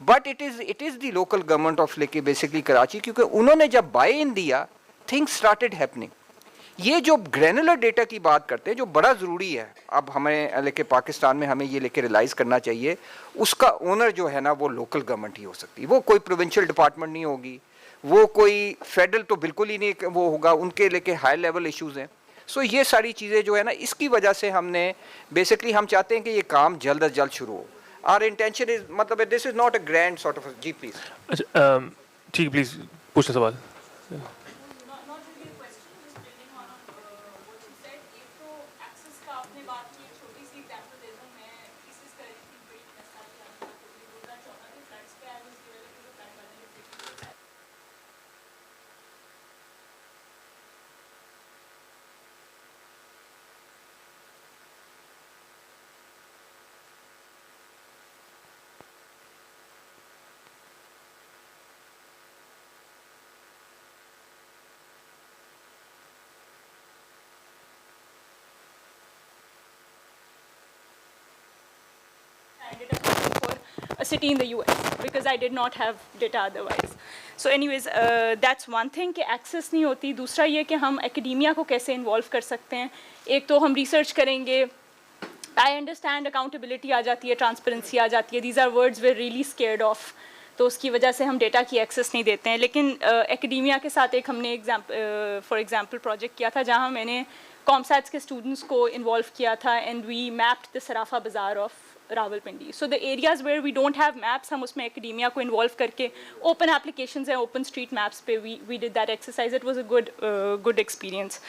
But it is the local government of basically Karachi, کیونکہ انہوں نے جب بائی ان دیا تھنگس اسٹارٹڈ ہیپننگ. یہ جو گرینولر ڈیٹا کی بات کرتے ہیں جو بڑا ضروری ہے, اب ہمیں لے کے پاکستان میں ہمیں یہ لے کے ریلائز کرنا چاہیے, اس کا اونر جو ہے نا وہ لوکل گورنمنٹ ہی ہو سکتی ہے. وہ کوئی پروونشل ڈپارٹمنٹ نہیں ہوگی, وہ کوئی فیڈرل تو بالکل ہی نہیں وہ ہوگا, ان کے لے کے ہائی لیول ایشوز ہیں. سو یہ ساری چیزیں جو ہے نا اس کی وجہ سے ہم نے بیسکلی ہم چاہتے ہیں کہ یہ کام جلد از جلد شروع ہو. آر انٹینشن از مطلب this is not a grand sort of. جی پلیز. اچھا ٹھیک, پلیز پوچھنا سوال. not really a question, just building on what you said. ایک تو access کا آپ نے بات کی, ایک چھوٹی سی example دے دوں. میں thesis کر رہی تھی بڑی مسائل کا, 2014 کے floods پہ I was developing a flood vulnerability. ended up working for a city in the US because I did not have data otherwise. So anyways, that's one thing کہ access نہیں ہوتی. دوسرا یہ کہ ہم academia کو کیسے involve کر سکتے ہیں. ایک تو ہم research کریں گے, I understand accountability آ جاتی ہے, transparency آ جاتی ہے. These are words we're really scared of. تو اس کی وجہ سے ہم ڈیٹا کی ایکسیس نہیں دیتے ہیں. لیکن academia کے ساتھ ایک ہم نے فار ایگزامپل پروجیکٹ کیا تھا جہاں میں نے کامسیٹس کے اسٹوڈنٹس کو انوالو کیا تھا, and we mapped the Sarafa Bazaar of Rawalpindi. So the areas where we don't have maps, ہم اس میں اکیڈیمیا کو انوالو کر کے اوپن اپلیکیشنز ہیں, اوپن اسٹریٹ میپس پہ we did that exercise. It was a good experience.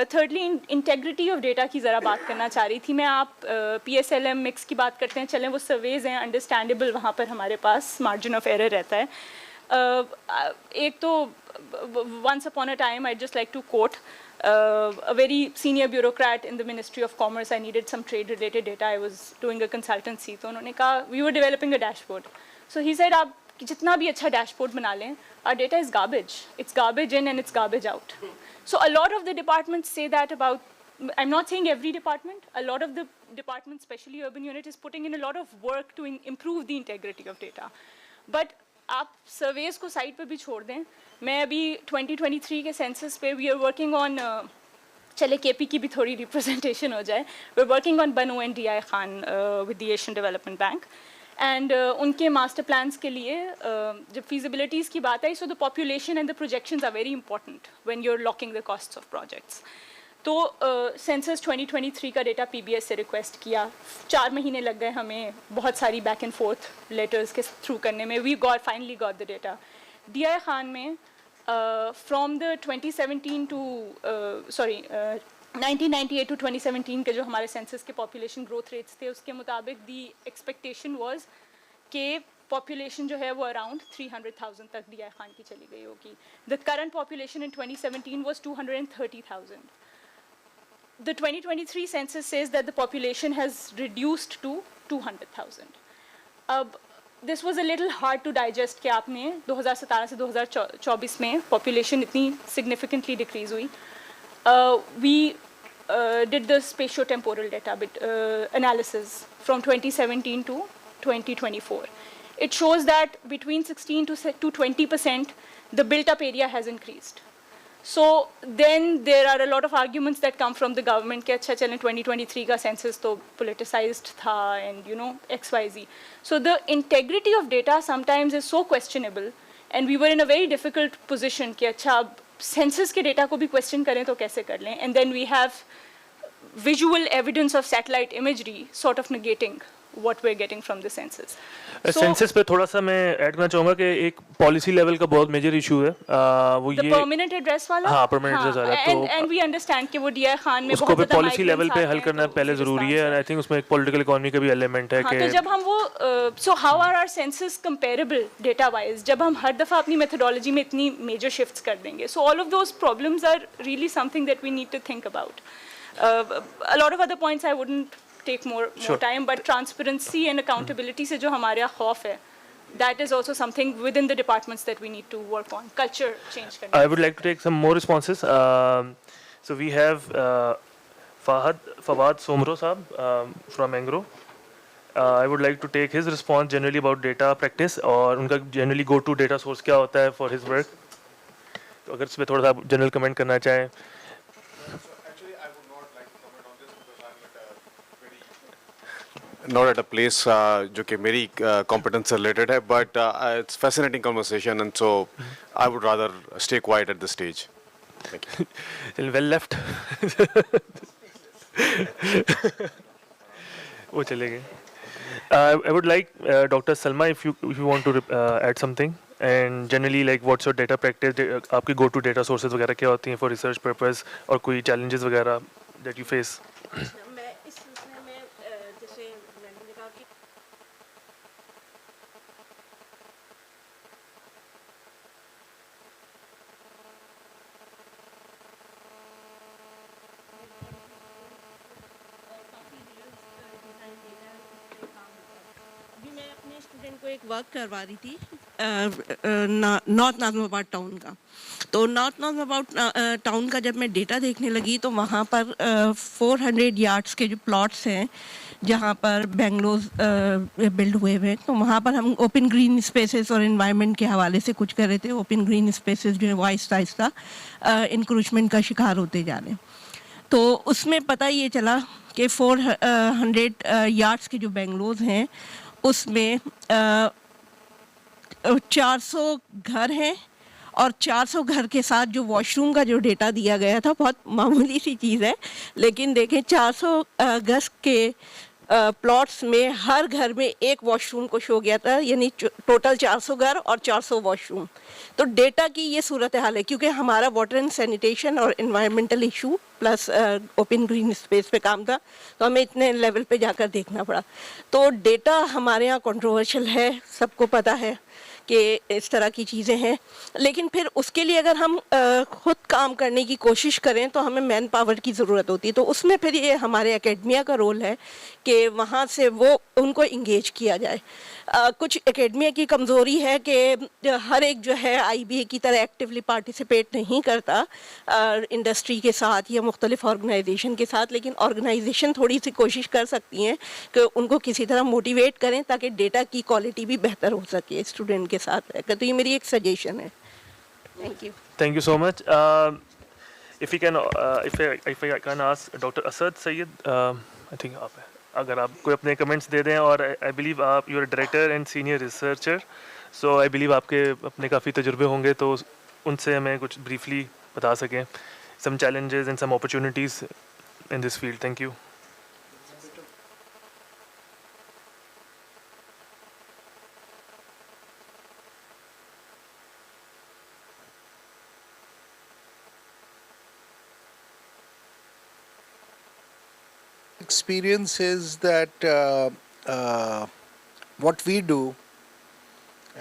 Thirdly integrity of data کی ذرا بات کرنا چاہ رہی تھی میں. آپ P S L M mix کی بات کرتے ہیں, چلیں وہ سرویز ہیں انڈرسٹینڈیبل, وہاں پر ہمارے پاس مارجن آف ایرر رہتا ہے. ایک تو once upon a time I just like to quote a very senior bureaucrat in the Ministry of Commerce. I needed some trade related data. I was doing a consultancy. So انہوں نے کہا we were developing a dashboard. So he said آپ جتنا بھی اچھا dash board بنا لیں, our data is garbage. It's garbage in and it's garbage out. So a lot of the departments say that about, I'm not saying every department, a lot of the departments, especially urban unit, is putting in a lot of work to improve the integrity of data. But آپ services کو site پہ بھی چھوڑ دیں. میں ابھی 2023 کے census پہ وی آر ورکنگ آن, چلے کے پی کی بھی تھوڑی ریپرزنٹیشن ہو جائے, we are working on Bannu and D I Khan with the Asian development bank, and ان کے ماسٹر پلانس کے لیے جب فیزیبلٹیز کی بات آئی, so the population and the projections are very important when you are looking the costs of projects. تو census 2023 کا ڈیٹا پی بی ایس سے ریکویسٹ کیا, 4 مہینے لگ گئے ہمیں بہت ساری بیک اینڈ فورتھ لیٹرز کے تھرو کرنے میں. We finally got the data. D I Khan میں فرام دا 2017 ٹو 1998 ٹو 2017 کے جو ہمارے سینسس کے پاپولیشن گروتھ ریٹس تھے, اس کے مطابق دی ایکسپیکٹیشن واز کہ پاپولیشن جو ہے وہ اراؤنڈ 300,000 تک ڈی آئی خان کی چلی گئی ہوگی. The current population in 2017 was 230,000. The 2023 census says that the population has reduced to 200,000. This was a little hard to digest کہ آپ نے 2017 سے 2024 میں population اتنی significantly decrease ہوئی. We did the spatio-temporal data analysis from 2017 to 2024. It shows that between 16 to 20% the built-up area has increased. So then there are a lot of arguments that come from the government کہ اچھا چلیں 2023 کا census تو politicized تھا and you know XYZ. So the integrity of data sometimes is so questionable and we were in a very difficult position کہ اچھا اب census کے ڈیٹا کو بھی question کریں تو کیسے کر لیں. And then we have visual evidence of satellite imagery sort of negating what we're getting from the census. Census पे थोड़ा सा मैं ऐड करना चाहूँगा कि एक पॉलिसी लेवल का बहुत मेजर इशू है वो the ये permanent address वाला, हाँ permanent address वाला, तो and we understand कि वो DI खान में उसको बहुत पे ज़्यादा पॉलिसी लेवल पे हल करना पहले ज़रूरी है, and I think उसमें एक पॉलिटिकल इकोनॉमी का भी एलिमेंट है हाँ, कि तो जब हम वो so how are our census comparable data wise जब हम हर दफ़ा अपनी methodology में इतनी major shifts कर देंगे, so all of those problems are really something that we need to think about. A lot of other points I wouldn't take more time, but transparency and accountability से जो हमारे यहाँ खौफ है, that is also something within the departments that we need to work on. Culture change करने. I would like to take some more responses. So we have Fawad Somro Saab from Angro. I would like to take his response generally about data practice और उनका generally go to data source क्या होता है for his work. तो अगर इस पे थोड़ा सा general comment करना चाहें. Not at a place जो कि मेरी competence से related है, but it's fascinating conversation, and so I would rather stay quiet at this stage. Thank you. Well left. वो चले गए. I would like Dr. Salma if you want to add something, and generally like what's your data practice, आपकी go to data sources वगैरह क्या होती हैं for research purpose और कोई challenges वगैरह that you face. एक वर्क करवा रही थी नॉर्थ नाज़िमाबाद टाउन का, तो नॉर्थ नाज़िमाबाद टाउन का जब मैं डेटा देखने लगी तो वहाँ पर 400 यार्ड्स के जो प्लॉट्स हैं जहाँ पर बेंगलोर बिल्ड हुए हुए, तो वहाँ पर हम ओपन ग्रीन स्पेसेस और एनवायरनमेंट के हवाले से कुछ कर रहे थे. ओपन ग्रीन स्पेसेस जो है वो आहिस्ता आहिस्ता इंक्रोचमेंट का शिकार होते जा रहे हैं. तो उसमें पता ये चला कि 400 यार्ड्स के जो बेंगलोर हैं उसमें 400 घर हैं और 400 घर के साथ जो वॉशरूम का जो डेटा दिया गया था बहुत मामूली सी चीज़ है, लेकिन देखें 400 गज के प्लॉट्स में हर घर में एक वॉशरूम को शो गया था, यानी टोटल 400 घर और 400 वॉशरूम. तो डेटा की ये सूरत हाल है, क्योंकि हमारा वाटर एंड सैनिटेशन और environmental issue plus open green space पे काम था, तो हमें इतने लेवल पे जाकर देखना पड़ा. तो डेटा हमारे यहाँ कंट्रोवर्शियल है, सबको पता है कि इस तरह की चीज़ें हैं, लेकिन फिर उसके लिए अगर हम खुद काम करने की कोशिश करें तो हमें मैन पावर की ज़रूरत होती है. तो उसमें फिर ये हमारे एकेडमिया का रोल है कि वहाँ से वो उनको इंगेज किया जाए. कुछ एकेडमिया की कमज़ोरी है कि हर एक जो है IBA की तरह एक्टिवली पार्टिसिपेट नहीं करता इंडस्ट्री के साथ या मुख्तलिफ ऑर्गेनाइजेशन के साथ, लेकिन ऑर्गेनाइजेशन थोड़ी सी कोशिश कर सकती हैं कि उनको किसी तरह मोटिवेट करें ताकि डेटा की क्वालिटी भी बेहतर हो सके स्टूडेंट के साथ रहकर. तो ये मेरी एक सजेशन है. Thank you so much. If I can ask Dr. Asad Sayed, I think आप है, अगर आप कोई अपने कमेंट्स दे दें, और आई बिलीव आप you are director and senior researcher, so I believe आपके अपने काफ़ी तजुर्बे होंगे, तो उनसे हमें कुछ ब्रीफली बता सकें some challenges and some opportunities in this field. Thank you. Experience is that what we do,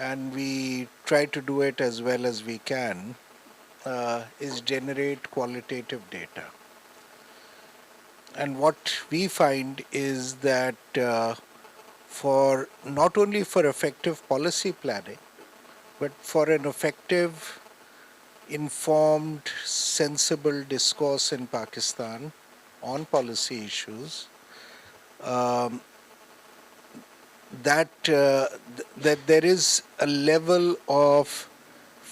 and we try to do it as well as we can, is generate qualitative data. And what we find is that for not only for effective policy planning, but for an effective, informed, sensible discourse in Pakistan on policy issues, that there is a level of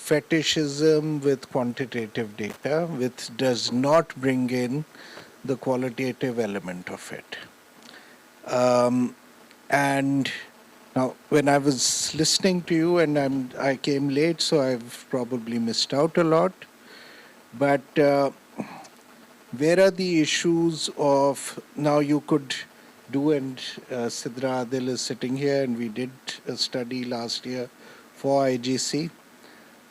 fetishism with quantitative data which does not bring in the qualitative element of it. And now when I was listening to you, and I came late, so I've probably missed out a lot, but where are the issues of, now you could do, and Sidra Adil is sitting here, and we did a study last year for IGC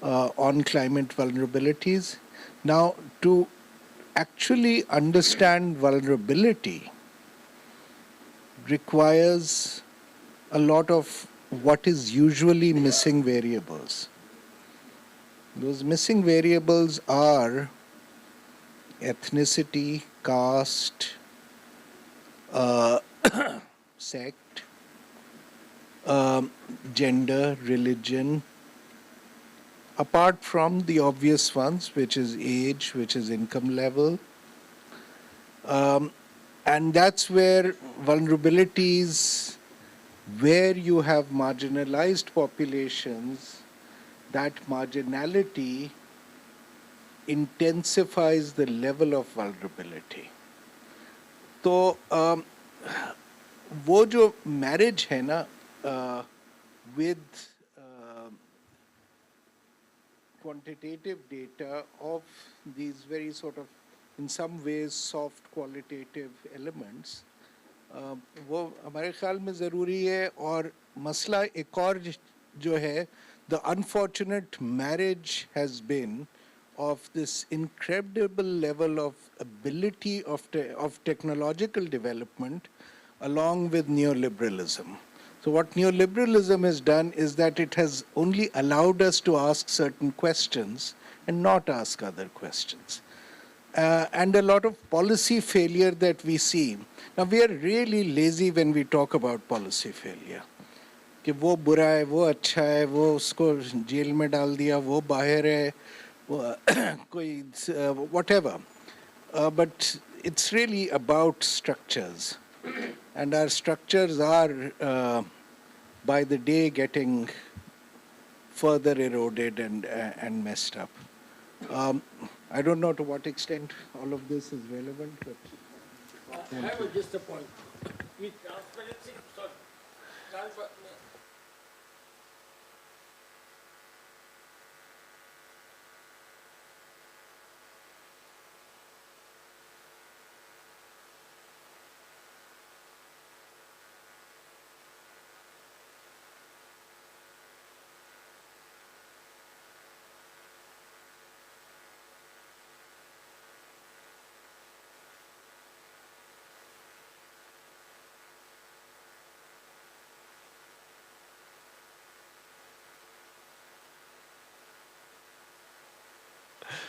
on climate vulnerabilities. Now, to actually understand vulnerability requires a lot of what is usually missing variables. Those missing variables are ethnicity, caste, sect, gender, religion, apart from the obvious ones, which is age, which is income level. And that's where vulnerabilities, where you have marginalized populations, that marginality intensifies the level of vulnerability. तो वो जो marriage है ना with quantitative data of these very sort of, in some ways, soft qualitative elements, वो हमारे ख्याल में ज़रूरी है. और मसला एक और जो है, the unfortunate marriage has been of this incredible level of ability of technological development along with neoliberalism. So what neoliberalism has done is that it has only allowed us to ask certain questions and not ask other questions. And a lot of policy failure that we see. Now we are really lazy when we talk about policy failure. कि वो बुरा है, वो अच्छा है, वो उसको jail में डाल दिया, वो बाहर है, कोई whatever. But it's really about structures. And our structures are by the day getting further eroded and messed up. I don't know to what extent all of this is relevant, but I have just a point. With transparency, sorry,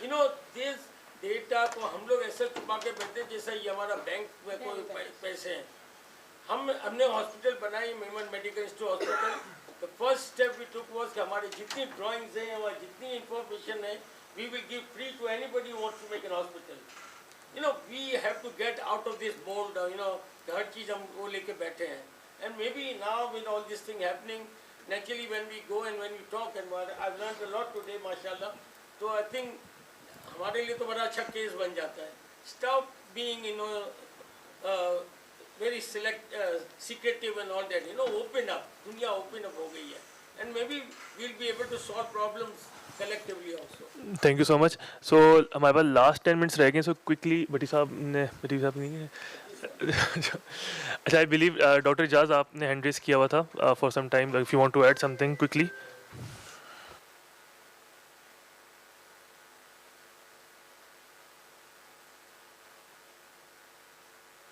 you know, this data को हम लोग ऐसे छुपा के बैठते हैं जैसे ये हमारा बैंक में कोई पैसे हैं. हमने हॉस्पिटल बनाई, Memon medical institute hospital. The first step we took was कि हमारे जितनी ड्राइंग्स हैं और जितनी इंफॉर्मेशन है, we will give free to anybody who wants to make an hospital. You know, we have to get out of this mold. You know, हर चीज़ हम वो लेके बैठे हैं. And maybe now with all this thing happening, naturally when we go and when we talk, and I've learned a lot today, mashallah. So I think हमारे लिए तो बड़ा अच्छा केस बन जाता है. Stop being, you know, very secretive and all that. You know, open up. दुनिया open up हो गई है. And maybe we'll be able to solve problems collectively also. Thank you so much. So हमारे पास last 10 minutes रह गए. So quickly भट्टी साहब नहीं है. अच्छा, आई बिलीव डॉक्टर इजाज आपने हैंड रेस किया हुआ था for some time. If you want to add something quickly.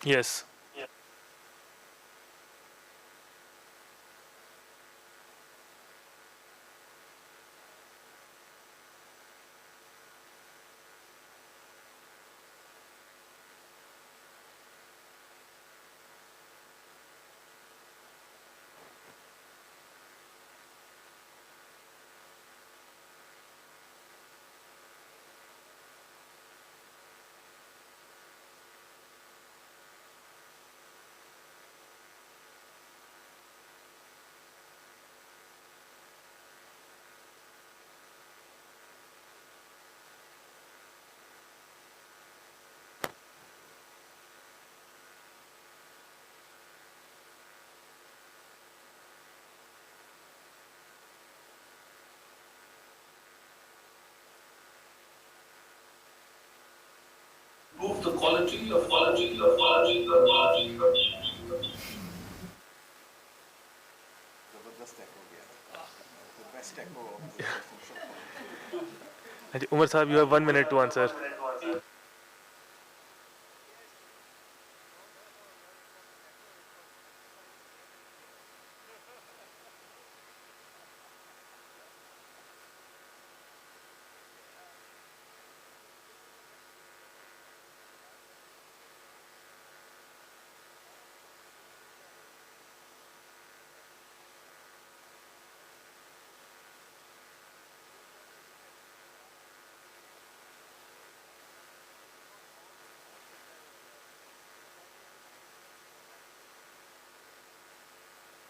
Yes. Umar Saab, you have 1 minute to answer.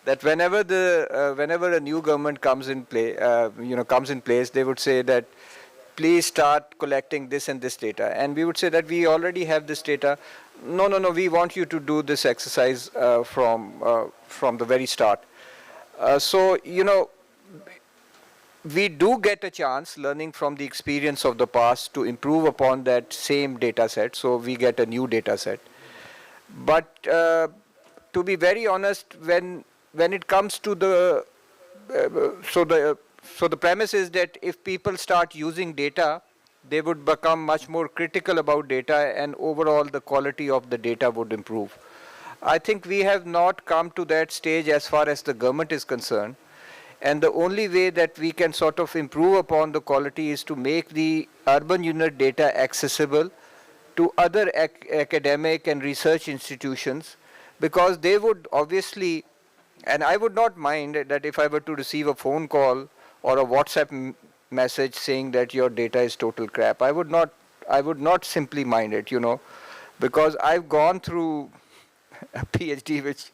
That whenever a new government comes in place, they would say that please start collecting this and this data, and we would say that we already have this data. No, we want you to do this exercise from the very start. So we do get a chance, learning from the experience of the past, to improve upon that same data set. So we get a new data set. But to be very honest, when it comes to the so the premise is that if people start using data, they would become much more critical about data, and overall the quality of the data would improve. I think we have not come to that stage as far as the government is concerned, and the only way that we can sort of improve upon the quality is to make the urban unit data accessible to other academic and research institutions, because they would obviously, and I would not mind that if I were to receive a phone call or a WhatsApp message saying that your data is total crap. I would not simply mind it, because I've gone through a PhD which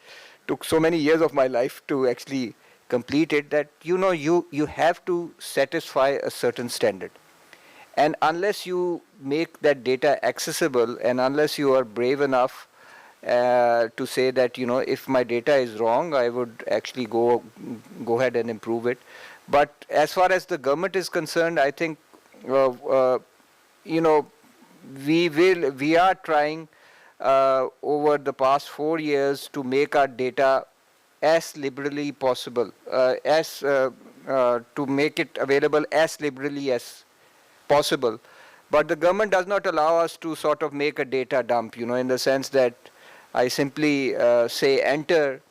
took so many years of my life to actually complete it, that you have to satisfy a certain standard. And unless you make that data accessible, and unless you are brave enough to say that, if my data is wrong, I would actually go ahead and improve it. But as far as the government is concerned, I think, we are trying over the past 4 years to make our data as liberally possible, to make it available as liberally as possible. But the government does not allow us to sort of make a data dump, in the sense that I simply say enter,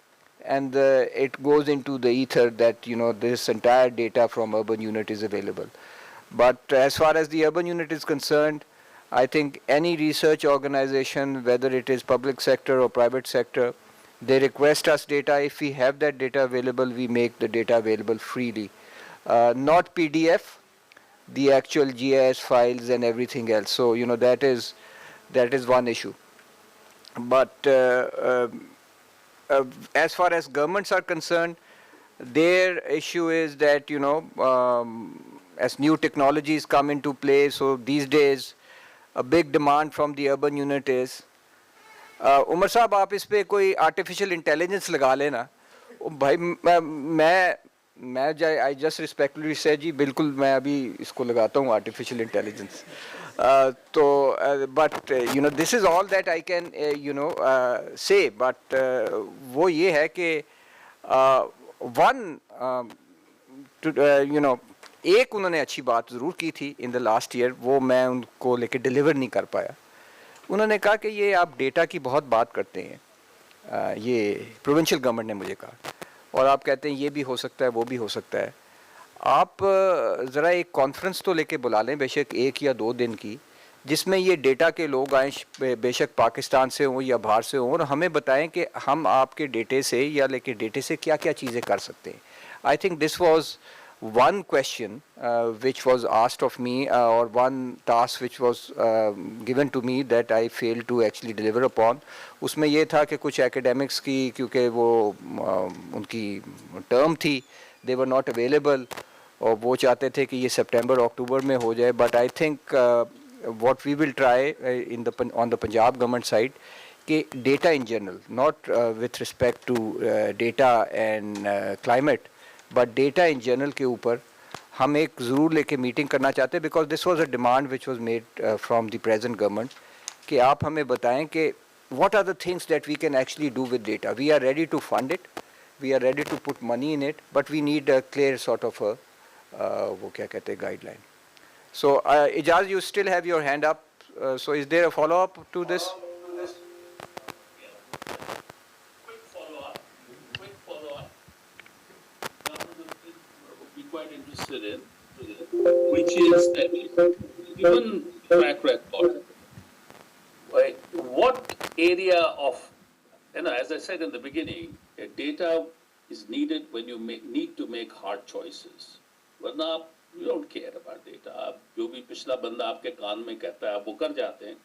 and it goes into the ether that, this entire data from urban unit is available. But as far as the urban unit is concerned, I think any research organization, whether it is public sector or private sector, they request us data. If we have that data available, we make the data available freely. Not PDF, the actual GIS files and everything else. So, that is one issue. But as far as governments are concerned, their issue is that, as new technologies come into play, so these days a big demand from the urban unit is, Umar sahab आप इस पे कोई artificial intelligence लगा लेना। भाई मैं I just respectfully से जी बिल्कुल मैं अभी इसको लगाता हूँ आर्टिफिशियल इंटेलिजेंस। तो but this is all that I can say, but वो ये है कि एक उन्होंने अच्छी बात ज़रूर की थी इन द लास्ट ईयर, वो मैं उनको लेके डिलीवर नहीं कर पाया। उन्होंने कहा कि ये आप डेटा की बहुत बात करते हैं, ये प्रोविंशियल गवर्नमेंट ने मुझे कहा, और आप कहते हैं ये भी हो सकता है वो भी हो सकता है। आप ज़रा एक कॉन्फ्रेंस तो लेके बुला लें, बेशक 1 या 2 दिन की, जिसमें ये डेटा के लोग आएँ, बेशक पाकिस्तान से हों या बाहर से हों, और हमें बताएं कि हम आपके डेटे से या लेके डेटे से क्या क्या चीज़ें कर सकते हैं। I think this was one question which was asked of me, or one task which was given to me that I failed to actually deliver upon. उसमें ये था कि कुछ academics की, क्योंकि वो उनकी term थी, they were not available, और वो चाहते थे कि ये September October में हो जाए. But I think what we will try on the Punjab government side, कि data in general, not with respect to data and climate, but data in general के ऊपर हम एक ज़रूर लेके मीटिंग करना चाहते हैं, because this was a demand which was made from the present government, कि आप हमें बताएं कि what are the things that we can actually do with data. We are ready to fund it, we are ready to put money in it, but we need a clear sort of a वो क्या कहते हैं guideline. So Ijaz, you still have your hand up. So is there a follow-up to this? Quick follow-up. Be quite interested in, which is that given track record, right, what area of, as I said in the beginning, data is needed when you need to make hard choices. वरना आप you don't care about data. आप जो भी पिछला बंदा आपके कान में कहता है आप वो कर जाते हैं.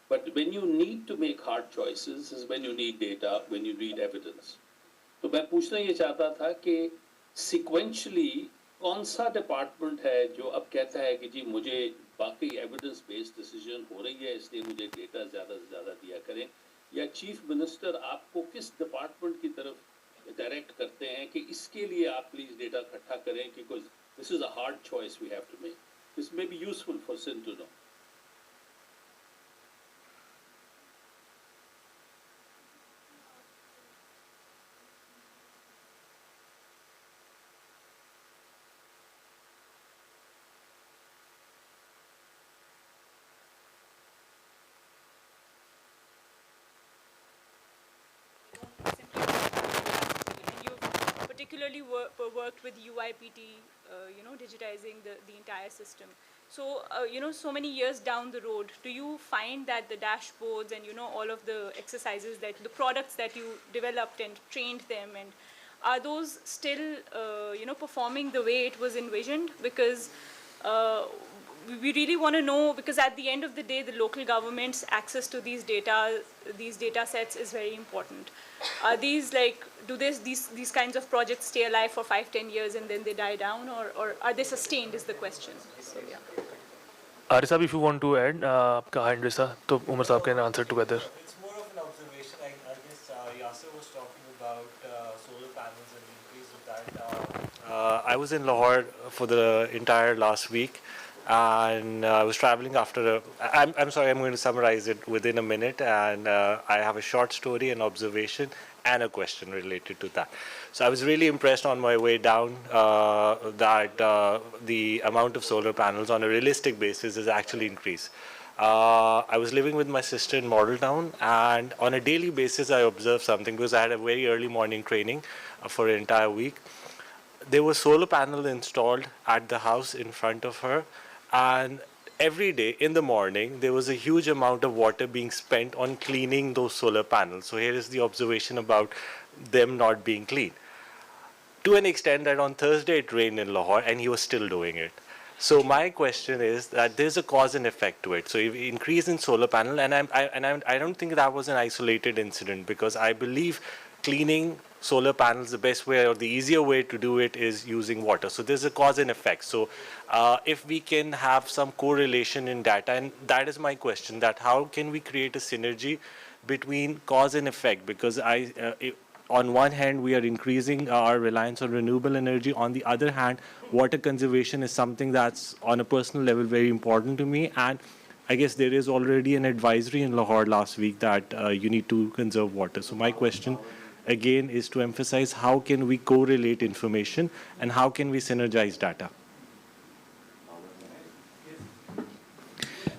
But when you need to make hard choices is when you need data, when you need evidence. तो मैं पूछना ये चाहता था कि sequentially कौन सा डिपार्टमेंट है जो अब कहता है कि जी मुझे बाकी एविडेंस बेस्ड डिसीजन हो रही है इसलिए मुझे डेटा ज़्यादा से ज़्यादा दिया करें, या चीफ मिनिस्टर आपको किस डिपार्टमेंट की तरफ डायरेक्ट करते हैं कि इसके लिए आप प्लीज़ डेटा इकट्ठा करें, because this is a hard choice we have to make. This may be useful for Sindh to know. Particularly worked with UIPT, digitizing the entire system. So, so many years down the road, do you find that the dashboards and, all of the exercises the products that you developed and trained them, and are those still, performing the way it was envisioned? Because we really want to know, because at the end of the day, the local government's access to these data sets is very important. Are these do these kinds of projects stay alive for 5-10 years and then they die down, or are they sustained is the question. So, yeah. Arisa, if you want to add, आपका hand Arisa, तो Umar साहब can answer together. It's more of an observation. I guess Yasser was talking about solar panels and the increase of that. I was in Lahore for the entire last week, and I was traveling after I'm sorry, I'm going to summarize it within a minute, and I have a short story, an observation, and a question related to that. So I was really impressed on my way down that the amount of solar panels on a realistic basis has actually increased. I was living with my sister in Model Town, and on a daily basis I observed something, because I had a very early morning training for an entire week. There was solar panel installed at the house in front of her, and every day in the morning there was a huge amount of water being spent on cleaning those solar panels. So here is the observation about them not being clean. To an extent that on Thursday it rained in Lahore and he was still doing it. So my question is that there's a cause and effect to it. So if increase in solar panel, and I don't think that was an isolated incident, because I believe cleaning solar panels, the best way or the easier way to do it is using water. So there's a cause and effect. So if we can have some correlation in data, and that is my question, that how can we create a synergy between cause and effect? Because on one hand, we are increasing our reliance on renewable energy. On the other hand, water conservation is something that's on a personal level very important to me. And I guess there is already an advisory in Lahore last week that you need to conserve water. So my question again is to emphasize how can we correlate information and how can we synergize data?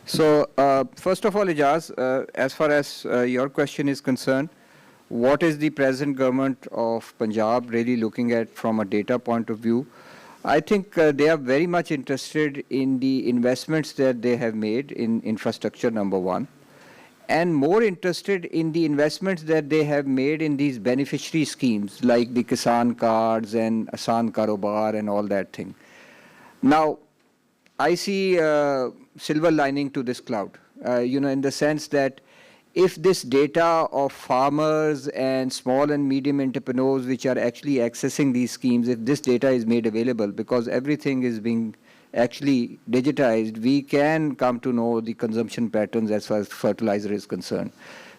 So first of all, Ijaz, as far as your question is concerned, what is the present government of Punjab really looking at from a data point of view? I think they are very much interested in the investments that they have made in infrastructure, number one, and more interested in the investments that they have made in these beneficiary schemes like the Kisan cards and Asan Karobar and all that thing. Now, I see silver lining to this cloud, in the sense that if this data of farmers and small and medium entrepreneurs which are actually accessing these schemes, if this data is made available, because everything is being actually digitized, we can come to know the consumption patterns as far as fertilizer is concerned.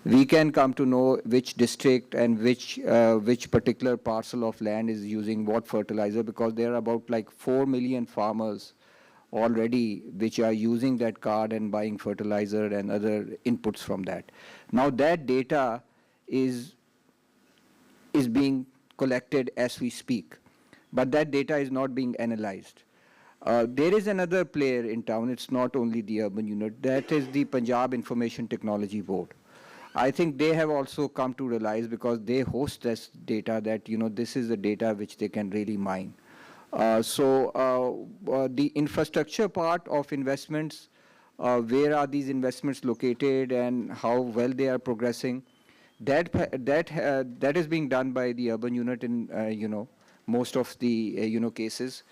We can come to know which district and which particular parcel of land is using what fertilizer, because there are about like 4 million farmers already which are using that card and buying fertilizer and other inputs from that. Now that data is being collected as we speak, but that data is not being analyzed. There is another player in town, it's not only the urban unit, that is the Punjab Information Technology Board. I think they have also come to realize, because they host this data, that this is the data which they can really mine. The infrastructure part of investments, where are these investments located and how well they are progressing, that is being done by the urban unit in most of the cases.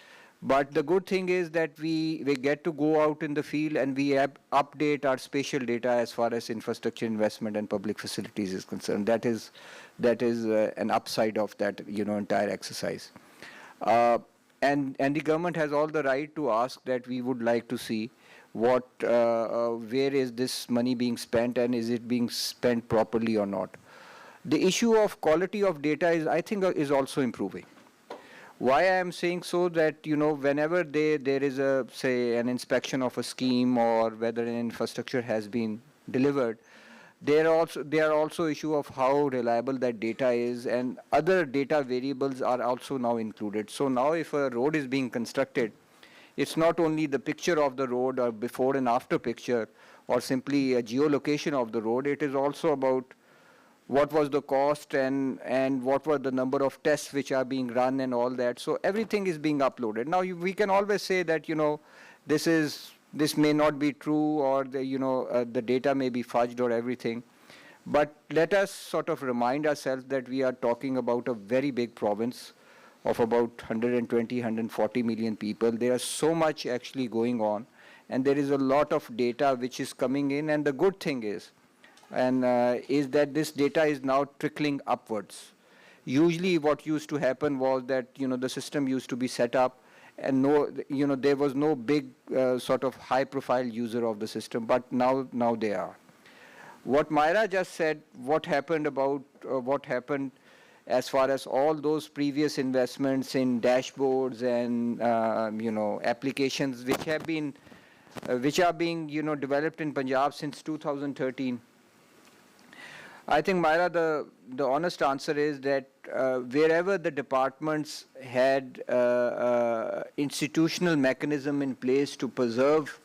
But the good thing is that we get to go out in the field and we update our spatial data as far as infrastructure investment and public facilities is concerned. That is an upside of that entire exercise. And the government has all the right to ask that we would like to see where is this money being spent and is it being spent properly or not. The issue of quality of data I think is also improving. Why I am saying so, that whenever there is an inspection of a scheme or whether an infrastructure has been delivered, there are also issue of how reliable that data is, and other data variables are also now included. So now if a road is being constructed, it's not only the picture of the road or before and after picture or simply a geolocation of the road, it is also about what was the cost and what were the number of tests which are being run and all that. So everything is being uploaded. Now we can always say that this may not be true, or the data may be fudged or everything. But let us sort of remind ourselves that we are talking about a very big province of about 120, 140 million people. There is so much actually going on, and there is a lot of data which is coming in. And the good thing is that this data is now trickling upwards. Usually what used to happen was that the system used to be set up and there was no big sort of high profile user of the system, but now they are. What Myra just said, what happened as far as all those previous investments in dashboards and applications which are being developed in Punjab since 2013. I think, Myra, the honest answer is that wherever the departments had institutional mechanism in place to preserve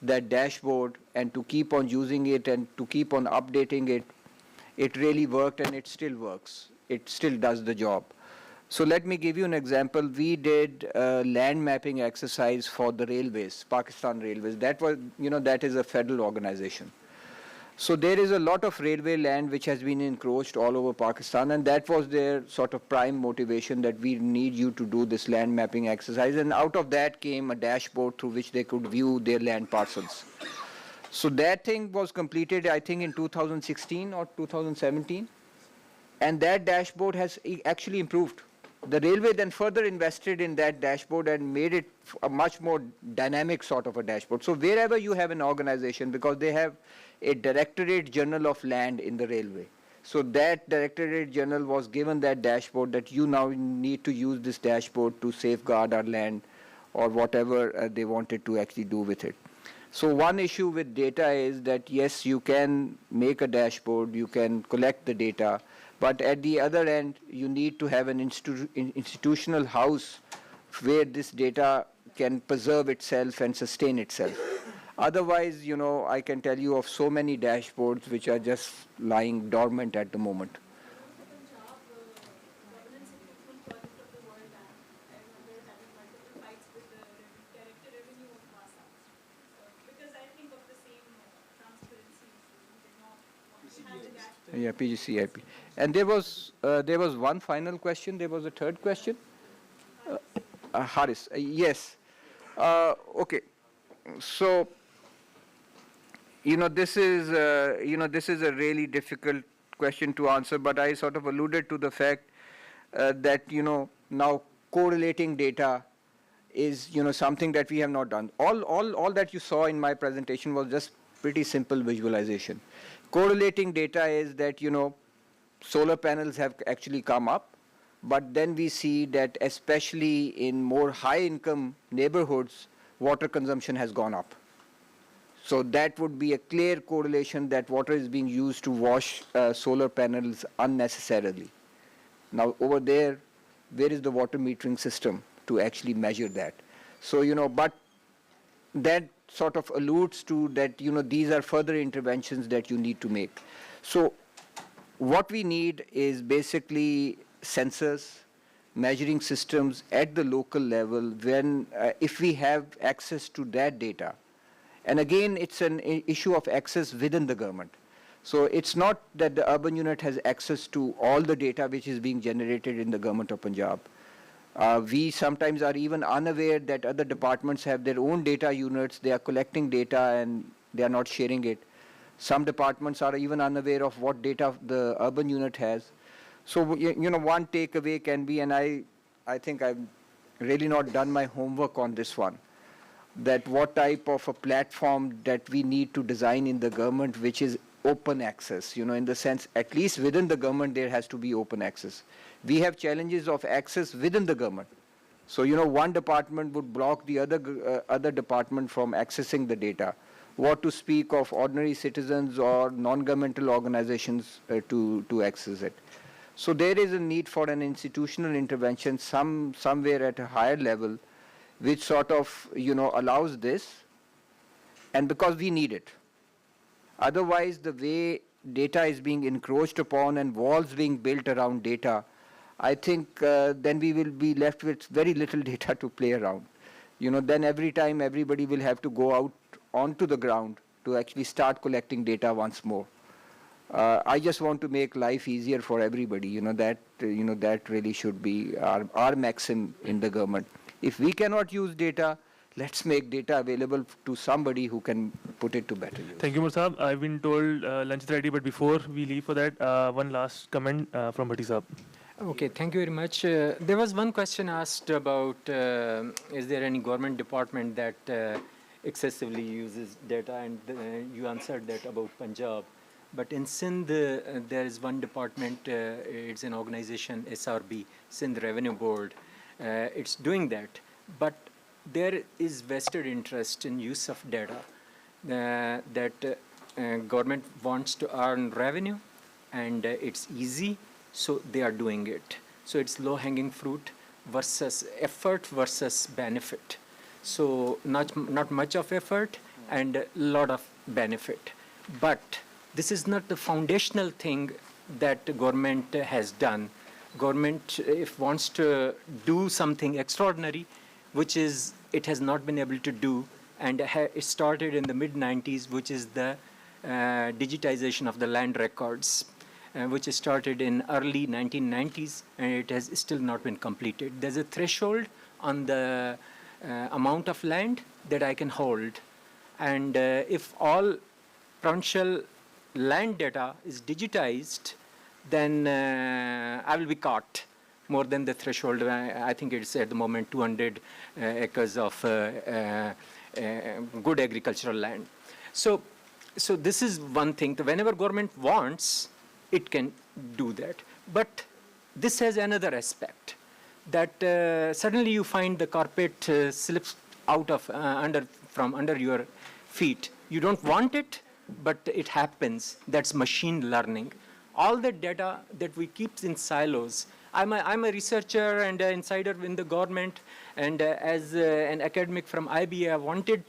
that dashboard and to keep on using it and to keep on updating it, it really worked, and it still works. It still does the job. So let me give you an example. We did a land mapping exercise for the railways, Pakistan Railways. That is a federal organization. So there is a lot of railway land which has been encroached all over Pakistan, and that was their sort of prime motivation, that we need you to do this land mapping exercise. And out of that came a dashboard through which they could view their land parcels. So that thing was completed, I think, in 2016 or 2017. And that dashboard has actually improved. The railway then further invested in that dashboard and made it a much more dynamic sort of a dashboard. So wherever you have an organization, because they have a Directorate General of Land in the railway, so that Directorate General was given that dashboard, that you now need to use this dashboard to safeguard our land or whatever they wanted to actually do with it. So one issue with data is that yes, you can make a dashboard, you can collect the data, but at the other end, you need to have an institutional house where this data can preserve itself and sustain itself. Otherwise, I can tell you of so many dashboards which are just lying dormant at the moment. Yeah, PGCIP. And there was one final question. There was a third question. Haris, yes. Okay. So, this is a really difficult question to answer, but I sort of alluded to the fact that now correlating data is something that we have not done. All that you saw in my presentation was just pretty simple visualization. Correlating data is that solar panels have actually come up, but then we see that especially in more high income neighborhoods, water consumption has gone up. So that would be a clear correlation that water is being used to wash solar panels unnecessarily. Now over there, where is the water metering system to actually measure that? So, but that sort of alludes to that, these are further interventions that you need to make. So what we need is basically sensors, measuring systems at the local level when, if we have access to that data. And again, it's an issue of access within the government. So it's not that the urban unit has access to all the data which is being generated in the government of Punjab. We sometimes are even unaware that other departments have their own data units, they are collecting data and they are not sharing it. Some departments are even unaware of what data the urban unit has. So, one takeaway can be, and I think I've really not done my homework on this one, that what type of a platform that we need to design in the government which is open access, in the sense at least within the government there has to be open access. We have challenges of access within the government. So, one department would block the other department from accessing the data. What to speak of ordinary citizens or non-governmental organizations to access it. So there is a need for an institutional intervention somewhere at a higher level which sort of, allows this, and because we need it. Otherwise, the way data is being encroached upon and walls being built around data, I think then we will be left with very little data to play around. Then every time everybody will have to go out onto the ground to actually start collecting data once more. I just want to make life easier for everybody, that really should be our maxim in the government. If we cannot use data, let's make data available to somebody who can put it to better use. Thank you, Mursab. I've been told lunch is ready, but before we leave for that, one last comment from Bhatti Saab. Okay, thank you very much. There was one question asked about is there any government department that excessively uses data, and you answered that about Punjab. But in Sindh, there is one department, it's an organization, SRB, Sindh Revenue Board. It's doing that. But there is vested interest in use of data that government wants to earn revenue, and it's easy, so they are doing it. So it's low-hanging fruit versus effort versus benefit. So not much of effort and a lot of benefit. But this is not the foundational thing that the government has done. Government, if wants to do something extraordinary, which is it has not been able to do, and it started in the mid-90s, which is the digitization of the land records, which started in early 1990s, and it has still not been completed. There's a threshold on the amount of land that I can hold, and if all provincial land data is digitized, then I will be caught more than the threshold. I think it's at the moment 200 acres of good agricultural land. So this is one thing. Whenever government wants, it can do that. But this has another aspect, that suddenly you find the carpet slips out of from under your feet. You don't want it, but it happens. That's machine learning. All the data that we keep in silos. I'm a researcher and an insider in the government, and as an academic from IBA, I wanted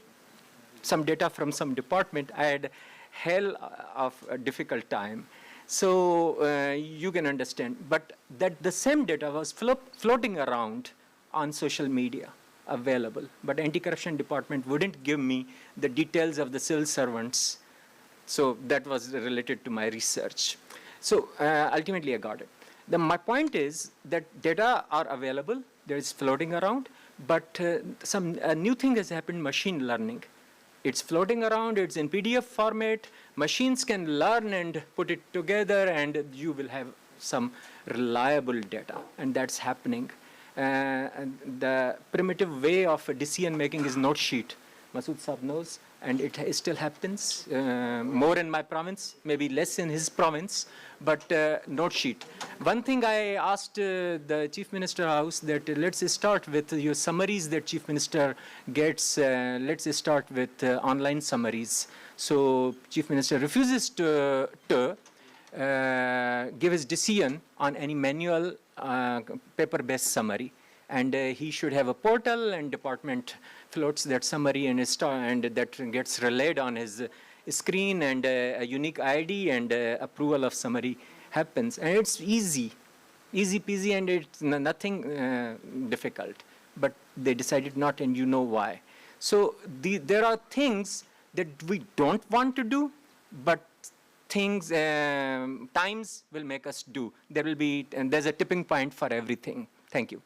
some data from some department. I had hell of a difficult time. So you can understand. But that the same data was floating around on social media, available. But anti-corruption department wouldn't give me the details of the civil servants. So that was related to my research. So ultimately I got it. My point is that data are available, there is floating around, but some new thing has happened, machine learning. It's floating around, it's in PDF format, machines can learn and put it together, and you will have some reliable data, and that's happening. And the primitive way of decision making is note sheet. Masood Saab knows and it still happens, more in my province, maybe less in his province, but note sheet. One thing I asked the Chief Minister House that let's start with your summaries that Chief Minister gets, let's start with online summaries. So Chief Minister refuses to give his decision on any manual paper-based summary. And he should have a portal, and department floats that summary and that gets relayed on his screen, and a unique ID and approval of summary happens. And it's easy peasy, and it's nothing difficult. But they decided not, and you know why. So there are things that we don't want to do, but things, times will make us do. There will be, and there's a tipping point for everything. Thank you.